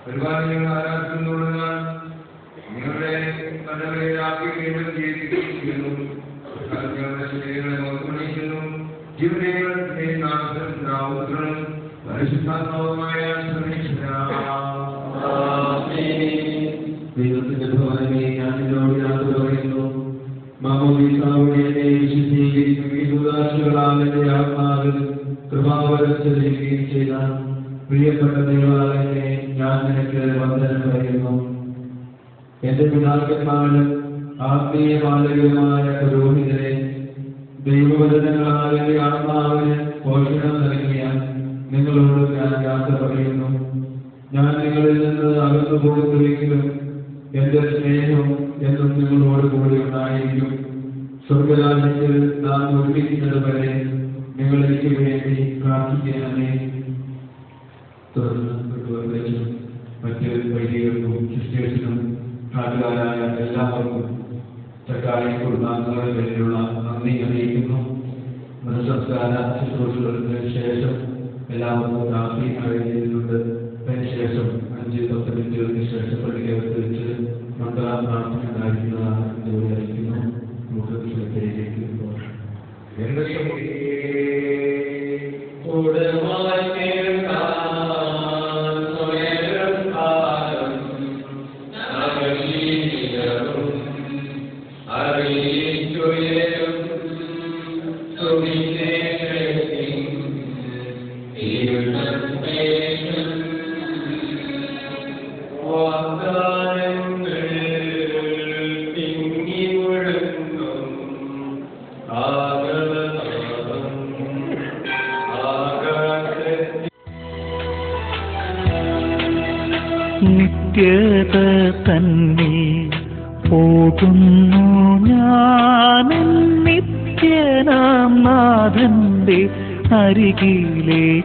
പരിപാലനങ്ങൾ ആരാധിക്കുന്നതിനാൽ നിങ്ങളുടെ നല്ലവരെയാക്കി വീണ്ടും ജീവിക്കുന്നു. ഞങ്ങളുടെ ശരീരങ്ങളെ നോക്കുമണിക്കുന്നു. ജീവനേയും നാമത്തിനും പരിശുദ്ധാത്മാവുമായ
ദൈവത്തിന്റെ ഭവനമേ, ഞാൻ നിന്നോട് യാത്ര പറയുന്നു. മാമോദീസാവൂടെ എന്നെ വിശുദ്ധീകരിക്കുകയും ഉദാശകളാൽ എന്റെ ആത്മാവിൽ കൃപാവരം ചെലുത്തുകയും ചെയ്ത പ്രിയപ്പെട്ട ദൈവമേ, ഞാൻ നിനക്ക് വന്ദനം പറയുന്നു. എന്റെ പിതാക്കന്മാരും ആത്മീയമാലകമായ പുരോഹിതരെ, ദൈവവചനങ്ങളാൽ എന്റെ ആത്മാവിന് പോഷണം നൽകിയ നിങ്ങളോട് ഞാൻ യാത്ര പറയുന്നു. ഞാൻ നിങ്ങളിൽ നിന്ന് അകന്നു പോകുന്നുവെങ്കിലും എന്റെ സ്നേഹം എന്നും നിങ്ങളോട് കൂടി ഉണ്ടായിരിക്കും. സ്വർഗരാജ്യത്തിൽ നാം ഒരുമിക്കുന്നത് വരെ നിങ്ങൾ എനിക്ക് വേണ്ടി പ്രാർത്ഥിക്കണമേ. തുടർന്ന് മറ്റ് വൈദികർക്കും സിസ്റ്റേഴ്സിനും നാട്ടുകാരായ എല്ലാവർക്കും ചക്കാരി കുടുംബാംഗങ്ങളുടെ പേരിലുള്ള നന്ദി അറിയിക്കുന്നു. മൃതസംസ്കാര ശുശ്രൂഷകൾക്ക് ശേഷം എല്ലാവർക്കും കാപ്പി അറിയിക്കുന്നുണ്ട്. അതിനുശേഷം 5-10 മിനിറ്റുകൾക്ക് ശേഷം പള്ളിക്കകത്ത് വെച്ച് മക്കള പ്രാർത്ഥന ഉണ്ടായിരിക്കുന്നതാണ് എന്ന് വിചാരിക്കുന്നു. നമുക്ക് വിഷയത്തിലേക്ക് പോകാം.
നിത്യത തന്നെ പോകുന്നു ഞാൻ നിത്യനാം നാഥന്റെ അരികിലേക്കായി.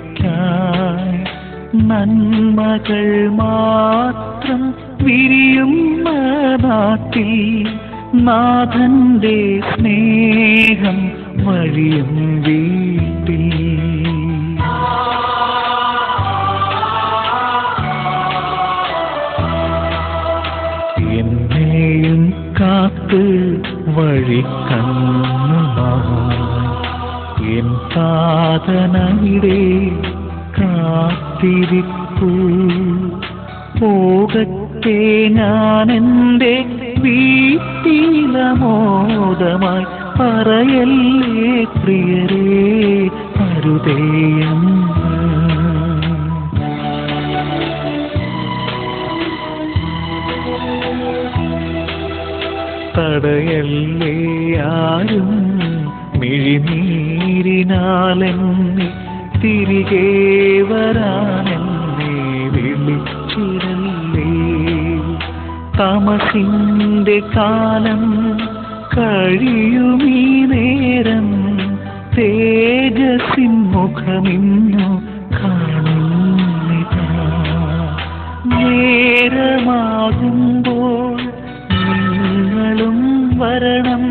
നന്മകൾ മാത്രം വിരിയുന്ന നാട്ടിൽ നാഥന്റെ സ്നേഹം വഴിയും വീട്ടിൽ. എന്നെയും കാത്ത് വഴി കണ്ണുമായി എൻ സാധനവിടെ കാത്തിരിപ്പു. പോകട്ടെ ഞാനെന്റെ വീട്ടിലമോദമായി പറയല്ലേ പ്രിയരേ അരുതേയം. തടയല്ലേ ആരും മിഴിനീരിനാലെന്നെ തിരികെ വരാനെന്നെ വിളിച്ചിടല്ലേ. തമസിന്റെ കാലം കഴിയുമീ നേരം തേജസ്സിൻ മുഖമിന്നു കാണുന്നിതാ. നേരമാകുമ്പോൾ നിങ്ങളും വരണം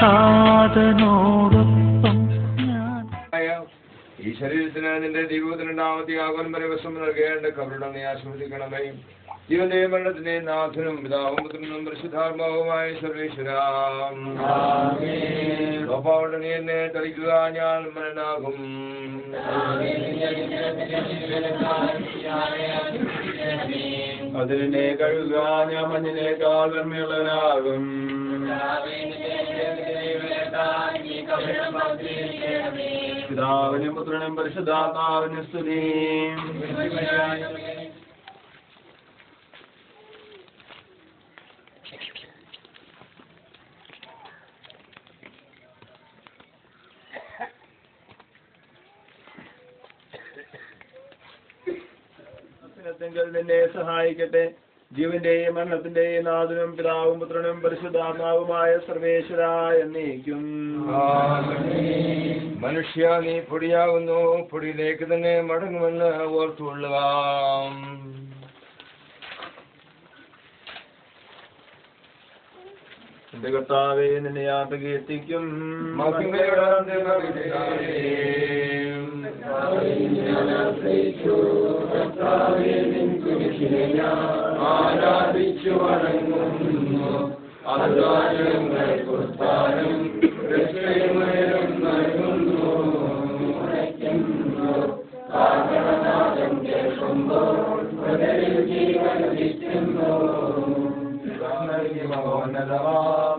സാധനോടൊപ്പം ഞാൻ.
ഈ ശരീരത്തിന് നിന്റെ ദൈവത്തിനുണ്ടാമത്തെ ആകുലം വരെ വിഷം നൽകേണ്ട കവരുടെ നീ ആശ്വസിക്കണമേ. ജീവന്റെയും മരണത്തിന്റെയും നാഥനും പിതാവും പുത്രനും പരിശുദ്ധാത്മാവുമായ സർവേശ്വരാം. നീ എന്നെ തളിക്കുക, ഞാൻ മരണാകും. അതിനെ കഴുകുക, ഞാൻ മഞ്ഞിനേക്കാൾ വെണ്മയുള്ളവനാകും. പിതാവിനും പുത്രനും പരിശുദ്ധാത്മാവിനും സ്തുതി.
ദൈവവചനത്തെങ്കിൽ നിന്നെ സഹായിക്കട്ടെ. ജീവന്റെയും മരണത്തിന്റെയും നാഥനും പിതാവും പുത്രനും പരിശുദ്ധാത്മാവുമായ സർവേശ്വര എന്നേക്കും.
മനുഷ്യ നീ പൊടിയാകുന്നു, പൊടിയിലേക്ക് തന്നെ മടങ്ങുമെന്ന് ഓർത്തുകൊള്ളുക.
എന്റെ കർത്താവേ, നിന്നെ ഞാൻ പ്രകീർത്തിക്കും.
ആരാധിച്ചു വണങ്ങുന്നു,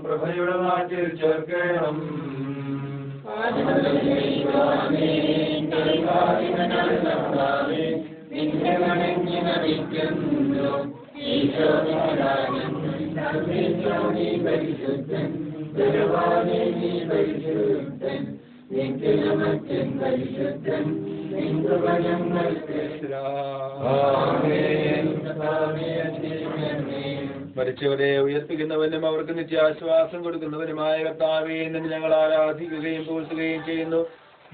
പ്രഭയുടെ നാട്ടിൽ ചേർക്കണം.
മരിച്ചവരെ ഉയർപ്പിക്കുന്നവനും അവർക്ക് നിത്യാശ്വാസം കൊടുക്കുന്നവനുമായ കർത്താവേ, നിന്നെ ഞങ്ങൾ ആരാധിക്കുകയും പൂഴ്ത്തുകയും ചെയ്യുന്നു.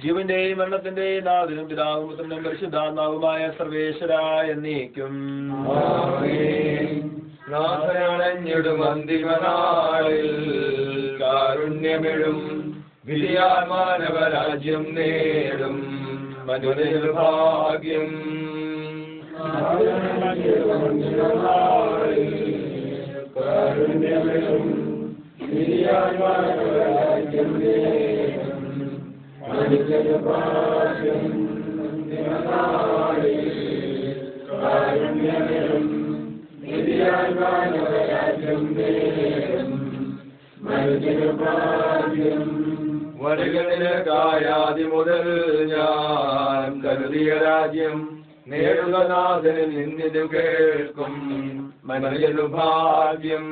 ജീവന്റെയും മരണത്തിന്റെയും നാഥനും പിതാവും പുത്രനും പരിശുദ്ധാത്മാവുമായ സർവേശ്വര എന്നേക്കും.
നാഥനണഞ്ഞിടും അന്തിമനാളിൽ കാരുണ്യമിഴും വിധിയാൽ മാനവരാജ്യം നേടും മനുഷ്യന് ഭാഗ്യം. കാരുണ്യമിഴും വിധിയാൽ മാനവരാജ്യം നേടും മനുഷ്യന് ഭാഗ്യം. കാരുണ്യമിഴും വിധിയാൽ മാനവരാജ്യം നേടും മനുഷ്യന് ഭാഗ്യം. വരകളിലേക്കായാതി മുതൽ ഞാൻ കരുതിയ രാജ്യം നേടുക നാഥനിൽ നിന്നിതു കേൾക്കും മനുഷ്യനു ഭാഗ്യം.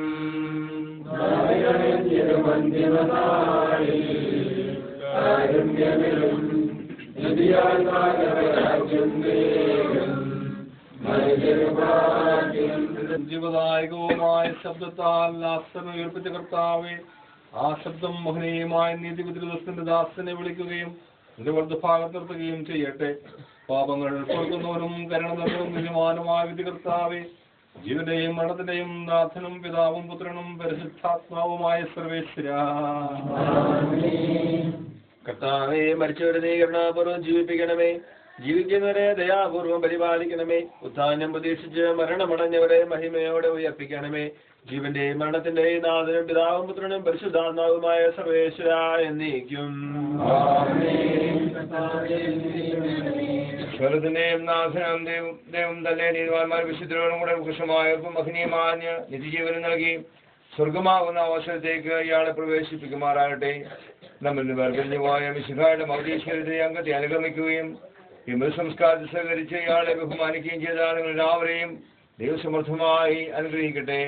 കാരുണ്യമിഴും വിധിയാൽ മാനവരാജ്യം നേടും മനുഷ്യനു ഭാഗ്യം.
ജീവദായകവുമായ ശബ്ദത്താൽ ലാസറിനെ ഉയർപ്പിച്ച കർത്താവേ, ആ ശബ്ദം മഹനീയമായ നീതിപുത്രന്റെ ദാസനെ വിളിക്കുകയും നിന്റെ വലതുഭാഗത്ത് നിർത്തുകയും ചെയ്യട്ടെ. പാപങ്ങൾ പൊറുക്കുന്നവനും കരുണ നിറഞ്ഞവനും നിജമാനുമായ വിധി കർത്താവേ, ജീവന്റെയും മരണത്തിന്റെയും നാഥനും പിതാവും പുത്രനും പരിശുദ്ധാത്മാവുമായ സർവേശ്വര. കർത്താവേ, മരിച്ചവരെ നീ കരുണാപൂർവ്വം ജീവിപ്പിക്കണമേ. ജീവിക്കുന്നവരെ ദയാപൂർവം പരിപാലിക്കണമേ. ഉത്ഥാനം പ്രതീക്ഷിച്ച് മരണമടഞ്ഞവരെ മഹിമയോടെ ഉയർപ്പിക്കണമേ. ജീവന്റെയും മരണത്തിന്റെയും നാഥനും പിതാവും പുത്രനും പരിശുദ്ധാത്മാവുമായ സർവേശ്വര എന്നേക്കും.
സ്വരത്തിന്റെയും നാഥനും ദൈവം തന്നെ നീതിമാന്മാർ വിശുദ്ധരോടും കൂടെ കൃഷ്ണമായ മഹനീയമാഞ്ഞ് നിത്യജീവനം നൽകി സ്വർഗമാകുന്ന അവസരത്തേക്ക് ഇയാളെ പ്രവേശിപ്പിക്കുമാറാകട്ടെ. നമ്മൾ വേർപിരിഞ്ഞു പോയ മിശിഹായുടെ മൗലീശ്വരത്തെ അംഗത്തെ അനുഗമിക്കുകയും സംസ്കാരത്തിൽ സഹകരിച്ച് ഇയാളെ ബഹുമാനിക്കുകയും ചെയ്ത ആളുകൾ എല്ലാവരെയും ദൈവസമർത്ഥമായി അനുഗ്രഹിക്കട്ടെ.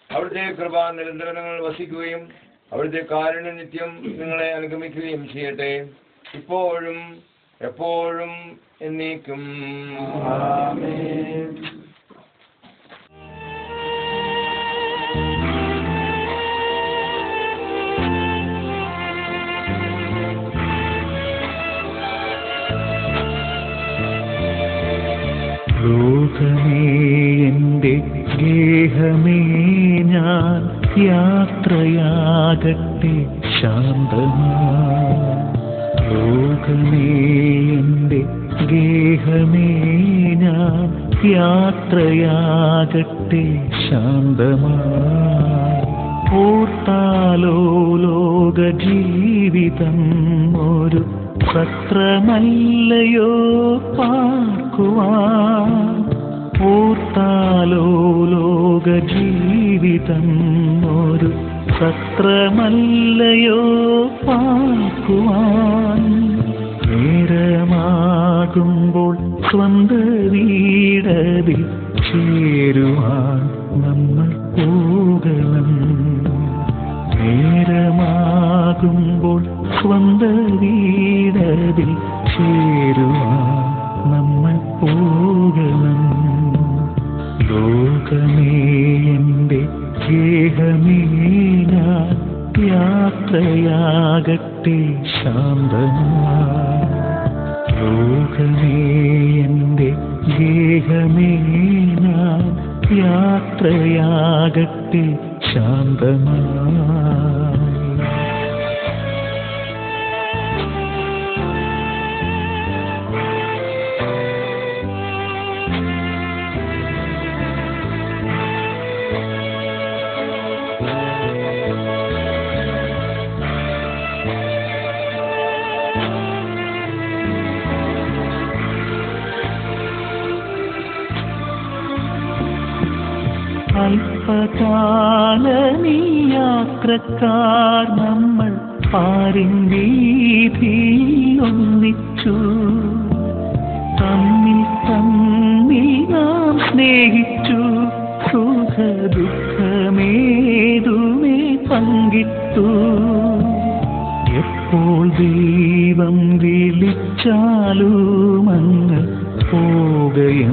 അവിടുത്തെ കൃപ നിരന്തരം വസിക്കുകയും അവിടുത്തെ കാരുണ്യം നിത്യം നിങ്ങളെ അനുഗമിക്കുകയും ചെയ്യട്ടെ, ഇപ്പോഴും എപ്പോഴും എന്നേക്കും. ആമേൻ.
ലോകമേ എൻ്റെ ഗേഹമേ ഞാൻ യാത്രയാകട്ടെ ശാന്തമായി. ലോകമേ എൻ്റെ ഗേഹമേ ഞാൻ യാത്രയാകട്ടെ ശാന്തമായി. ഓർത്താലോ ലോക ജീവിതം ഒരു സത്രമല്ലയോ പാർക്കുവാൻ. ഓർത്താലോ ലോക ജീവിതം ഒരു സത്രമല്ലയോ പാർക്കുവാൻ. നേരമാകുമ്പോൾ സ്വന്ത വീടതിൽ ചേരുവാൻ നമ്മൾ പോകണം. നേരമാകുമ്പോൾ സ്വന്ത വീടതിൽ ചേരുവാൻ നമ്മൾ പോകണം. യാത്രയാകട്ടെ ശാന്തമായി. ലോകമേ എൻ്റെ ഗേഹമേ ഞാൻ യാത്രയാകട്ടെ ശാന്തമായി. അല്പകാലമീ യാത്രക്കാർ നമ്മൾ പാരിൻ വീഥിയിൽ ഒന്നിച്ചു. തമ്മിൽ തമ്മിൽ നാം സ്നേഹിച്ചു. സുഖദുഃഖമേതുമേ പങ്കിട്ടു. എപ്പോൾ ദൈവം വിളിച്ചാലും അങ്ങ് പോകയെന്നതല്ലേ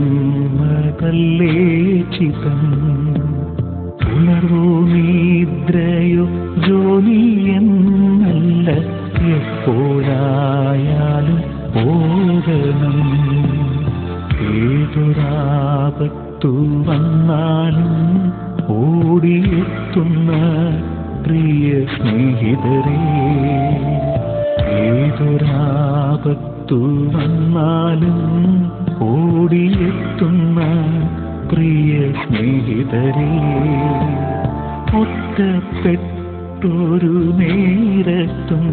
ചിതം. പുലർവോ നിദ്രയോ ജോലിയെന്നല്ല, എപ്പോഴായാലും പോകണം. ഏതൊരാപത്തു വന്നാലും ഓടിയെത്തുന്ന പ്രിയ സ്നേഹിതരേ, ഏതൊരാപത്തു വന്നാലും ഓടിയെത്തുന്ന പ്രിയ സ്നേഹിതരേ, ഒറ്റപ്പെട്ടൊരു നേരത്തും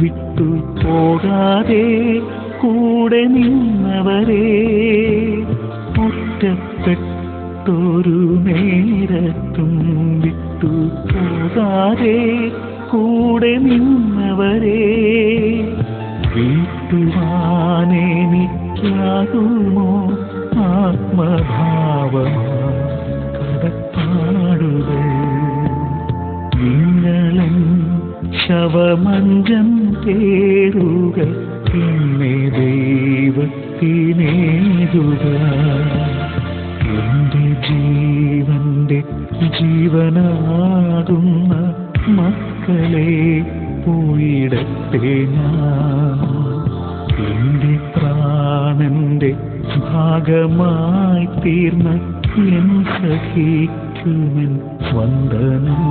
വിട്ടു പോകാതെ കൂടെ നിന്നവരേ, ഒറ്റപ്പെട്ടൊരു നേരത്തും വിട്ടു പോകാതെ കൂടെ നിന്നവരേ, വീട്ടുവാനെനിക്കാകുമോ ആത്മഭാവമാ കടപ്പാടുകൾ. നിങ്ങളൻ ശവമഞ്ചം തേടുക, എന്നെ ദൈവത്തിനേകുക. എന്റെ ജീവന്റെ ജീവനാകുന്ന മക്കളെ പോയിടട്ടെ ഞാൻ. എന്റെ പ്രാണന്റെ ഭാഗമായി തീർന്ന എൻ സഖിക്കുമെൻ വന്ദനം.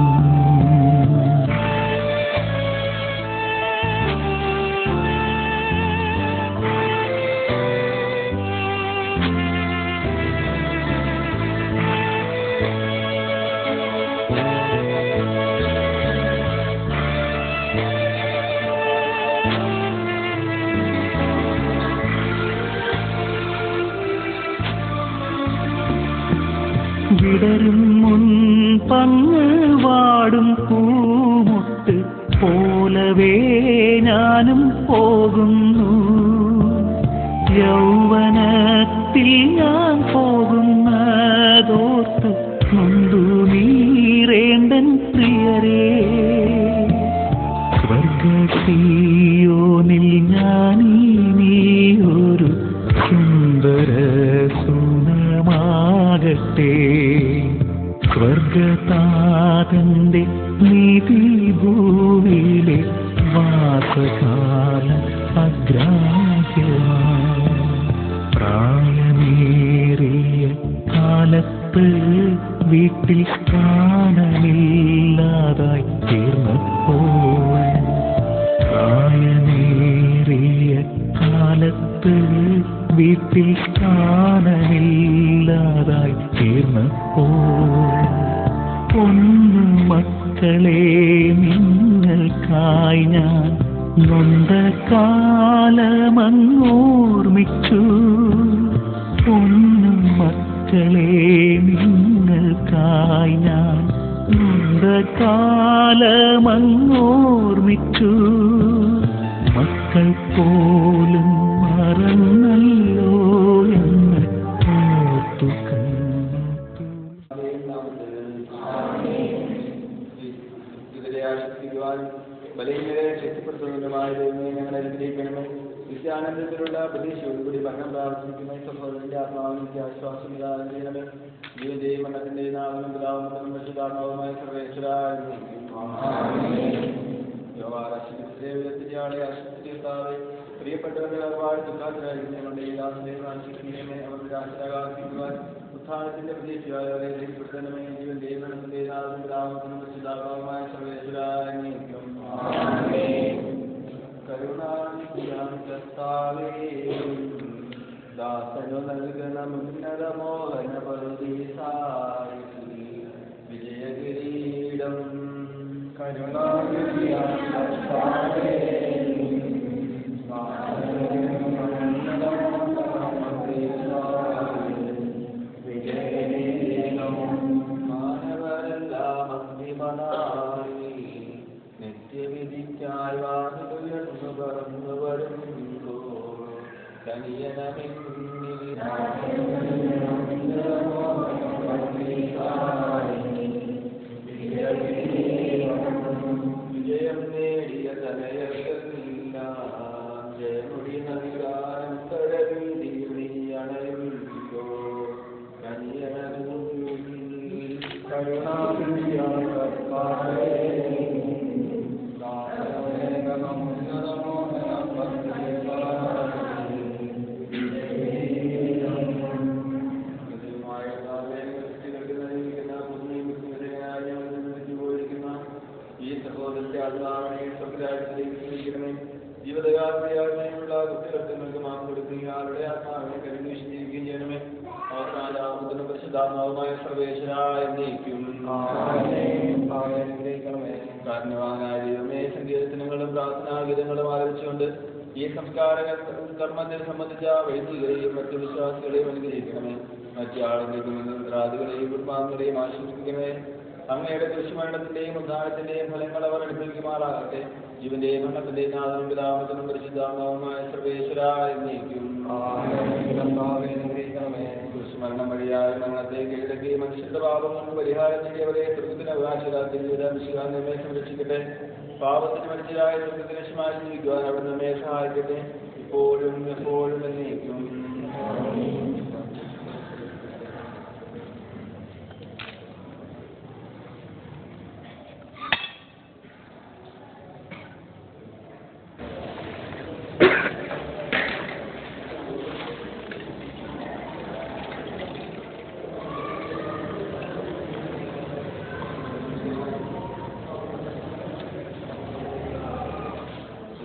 വിടരും മുൻപങ്ങ് വാടും പൂമൊട്ട് പോലവേ ഞാനും പോകുന്നു. യൗവനത്തിൽ ഞാൻ പോകുന്നതോർത്ത് നൊന്തു നീറേണ്ടൻ പ്രിയരേ, സ്വർഗസിയോനിൽ ഞാനിനിയൊരു സുന്ദര സുനമാകട്ടെ. സ്വർഗതാതന്റെ നീതി ഭൂമിയിലെ വാസകാല അഗ്രാഹ്യമായി. പ്രായമേറിയ കാലത്ത് വീട്ടിൽ സ്ഥാനമില്ലാതായി തീർന്നപ്പോൾ, പ്രായമേറിയ കാലത്ത് വീട്ടിൽ സ്ഥാനമില്ലാതായി തീർന്നപ്പോൾ, ഒന്നു മക്കളെ നിങ്ങൾക്കായി ഞാൻ നൊന്ത കാലമങ്ങോർമിച്ചു. ഒന്നു മക്കളെ നിങ്ങൾക്കായി ഞാൻ നൊന്ത കാലമങ്ങോർമിച്ചു. മക്കൾ പോലും മറന്നല്ലോ എന്ന് ഓർത്തു കണ്ടു.
ഇതിലെ ആശ്വസിക്കുവാൻ ബലഹീനരെ ശക്തിപ്പെടുത്തുന്നതുമായ ദൈവമേ ഞങ്ങളെ അനുഗ്രഹിക്കണമേ. നിത്യാനന്ദത്തിലുള്ള പ്രതീക്ഷയോടുകൂടി ഭരണം പ്രാർത്ഥിക്കുന്ന സഹോദരന്റെ ആത്മാവിനിക്ക് ആശ്വാസം ചെയ്യണമേ. ജീവന്റെയും മരണത്തിന്റെയും നാമനും പിതാവും പരിശുദ്ധാത്മാവുമായ സർവേശ്വര. യാളെ ആശുപത്രിയെ പ്രിയപ്പെട്ടവരുടെ ഒരുപാട് ദുഃഖാതിരായിരിക്കുന്നുണ്ട് ഈ ദാസനെ കാണിച്ചിരിക്കുന്നതിനെ അവരുടെ ആശാകാർത്തിക്കുവാൻ ഉത്ഥാനത്തിന്റെ പ്രതീക്ഷയായവരെ രേഖപ്പെടുത്തണമേ ജീവൻ ദൈവത്തിന്റെ ഗ്രാമത്തിനും രക്ഷിതാവായ സർവേശ്വരായിരിക്കും കരുണാനിധിയാന്തസ്താവേ ദാസനു നൽകണമുന്നതമോഹന പറുദീസായി വിജയകിരീടം കരുണാനിധിയാന്തസ്താവേ നിത്യവിധിക്കായി വാതിലുയർന്നു പറന്നു വരുന്നു വിജയം നേടിയ തലയർക്കെല്ലാം ജയമുടി നൽകാൻ കരവീതിയിൽ നീ അണയുണ്ടോ ജീവിതകാലത്തെയുള്ള കുറ്റകൃത്യങ്ങൾക്ക് മാപ്പ് കൊടുക്കുകയും ആരുടെ ആത്മാവിനെ കരുണീഷിക്കുകയും ചെയ്യണമേ അവസാനത്തിന് പരിശുദ്ധാത്മാവുമായ സർവേശ്വരായ കാരണവാനായ ദൈവമേ സംഗീതത്തിനങ്ങളും പ്രാർത്ഥനാഗീതങ്ങളും ആലപിച്ചുകൊണ്ട് ഈ സംസ്കാര കർമ്മത്തെ സംബന്ധിച്ച വൈദികരെയും മറ്റു വിശ്വാസികളെയും അനുഗ്രഹിക്കണമേ മറ്റു ആളുകളെയും കുടുംബാംഗങ്ങളെയും ആശ്വസിപ്പിക്കണമേ അങ്ങയുടെ ദൃശ്യമരണത്തിന്റെയും ഉദ്ധാനത്തിന്റെയും ഫലങ്ങൾ അവർ അനുഭവിക്കുമാറാകട്ടെ ജീവന്റെയും മരണത്തിന്റെയും നാഥനും പിതാമത്തിനും പരിശുദ്ധാത്മാവുമായ സർവേശ്വരായ ദുഷ്മരണം വഴിയായ മരണത്തെ കീഴടക്കി മനുഷ്യന്റെ പാപങ്ങൾക്ക് പരിഹാരം നേടിയവരെ സ്വർഗത്തിന് അവകാശികളാക്കി നമ്മെ സംരക്ഷിക്കട്ടെ പാപത്തിന് മനുഷ്യരായ സ്വർഗത്തിന് ലക്ഷ്യമായി ജീവിക്കുവാൻ അവിടെ നമ്മെ സഹായിക്കട്ടെ ഇപ്പോഴും എപ്പോഴും എന്നേക്കും.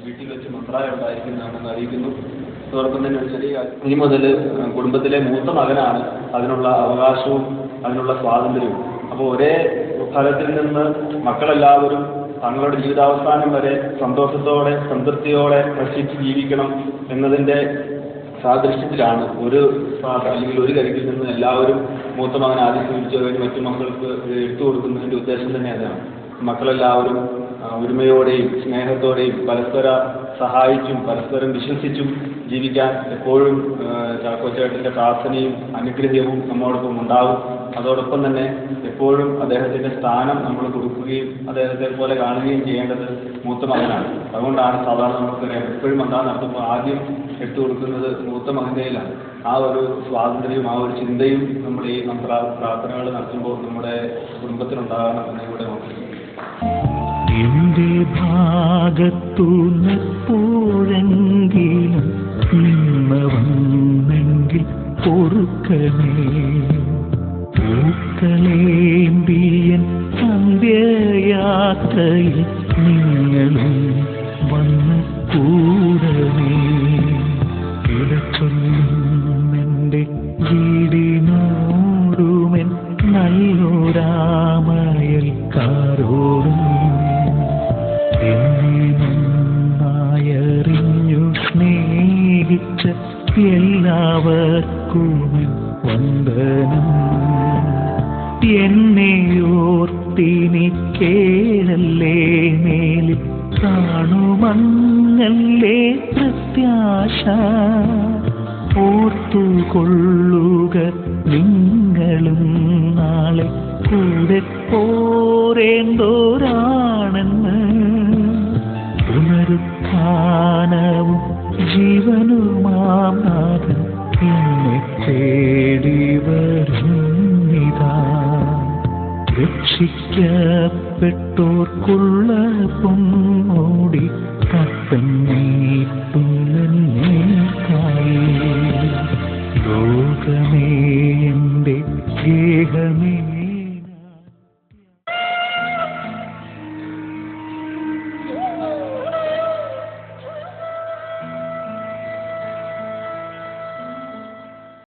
വീട്ടിൽ വെച്ച് മന്ത്രായം ഉണ്ടായിരിക്കുന്നതാണെന്ന് അറിയിക്കുന്നു. അതോടൊപ്പം തന്നെ ഒരു ചെറിയ ഇനി മുതൽ കുടുംബത്തിലെ മൂത്ത മകനാണ് അതിനുള്ള അവകാശവും അതിനുള്ള സ്വാതന്ത്ര്യവും. അപ്പോൾ ഒരേ ഫലത്തിൽ നിന്ന് മക്കളെല്ലാവരും തങ്ങളുടെ ജീവിതാവസാനം വരെ സന്തോഷത്തോടെ സംതൃപ്തിയോടെ ഭക്ഷിച്ച് ജീവിക്കണം എന്നതിൻ്റെ സാദൃശ്യത്തിലാണ് അല്ലെങ്കിൽ ഒരു കരികിൽ നിന്ന് എല്ലാവരും മൂത്ത മകൻ ആദ്യം സ്വീകരിച്ചു കഴിഞ്ഞ് മറ്റു മക്കൾക്ക് എടുത്തു കൊടുക്കുന്നതിൻ്റെ ഉദ്ദേശം തന്നെ അതാണ്. മക്കളെല്ലാവരും ഒരുമയോടെയും സ്നേഹത്തോടെയും പരസ്പര സഹായിച്ചും പരസ്പരം വിശ്വസിച്ചും ജീവിക്കാൻ എപ്പോഴും ചാക്കോച്ചേട്ടൻ്റെ പ്രാർത്ഥനയും അനുഗ്രഹവും നമ്മോടൊപ്പം ഉണ്ടാവും. അതോടൊപ്പം തന്നെ എപ്പോഴും അദ്ദേഹത്തിൻ്റെ സ്ഥാനം നമ്മൾ കൊടുക്കുകയും അദ്ദേഹത്തെ പോലെ കാണുകയും ചെയ്യേണ്ടത് മൂത്ത മകനാണ്. അതുകൊണ്ടാണ് സാധാരണ നമുക്കറിയാം എപ്പോഴും എന്താ നടത്തുമ്പോൾ ആദ്യം എടുത്തു കൊടുക്കുന്നത് മൂത്ത മകൻ്റെയിലാണ്. ആ ഒരു സ്വാതന്ത്ര്യവും ആ ഒരു ചിന്തയും നമ്മൾ ഈ പ്രാർത്ഥനകൾ നടത്തുമ്പോൾ നമ്മുടെ കുടുംബത്തിനുണ്ടാകണം എന്നിവിടെ നോക്കി.
എന്റെ ഭാഗത്തു നിന്നെപ്പോഴെങ്കിലും നിന്ന് വന്നെങ്കിൽ പൊറുക്കണേ. പൂക്കളേമ്പിയൻ അന്ത്യയാത്രയിൽ നിങ്ങളും വന്ന് കൂടണേ. ഇടച്ചൊല്ലുമെന്റെ വീടിനോടുമെൻ നല്ലൊരാമയൽക്കാരോടും നന്നായറിഞ്ഞു സ്നേഹിച്ച എല്ലാവർക്കും വന്ദനം. എന്നെ ഓർത്തിനി കേഴല്ലേ മേലിൽ കാണുമങ്ങല്ലേ പ്രത്യാശ. ഓർത്തുകൊള്ളുക നിങ്ങളും നാളെ കൂടെ പോരേണ്ടോരാണെന്ന്. പുനരുത്ഥാനവും ജീവനുമാം നാഥൻ എന്നെ തേടി വരുന്നിതാ. രക്ഷിക്ക തള്ളപ്പെട്ടോർക്കുള്ള പൊന്നോടി കപ്പന്നേറ്റുലന്നേക്കായി ലോകമേ എൻ്റെ ഗേഹമേ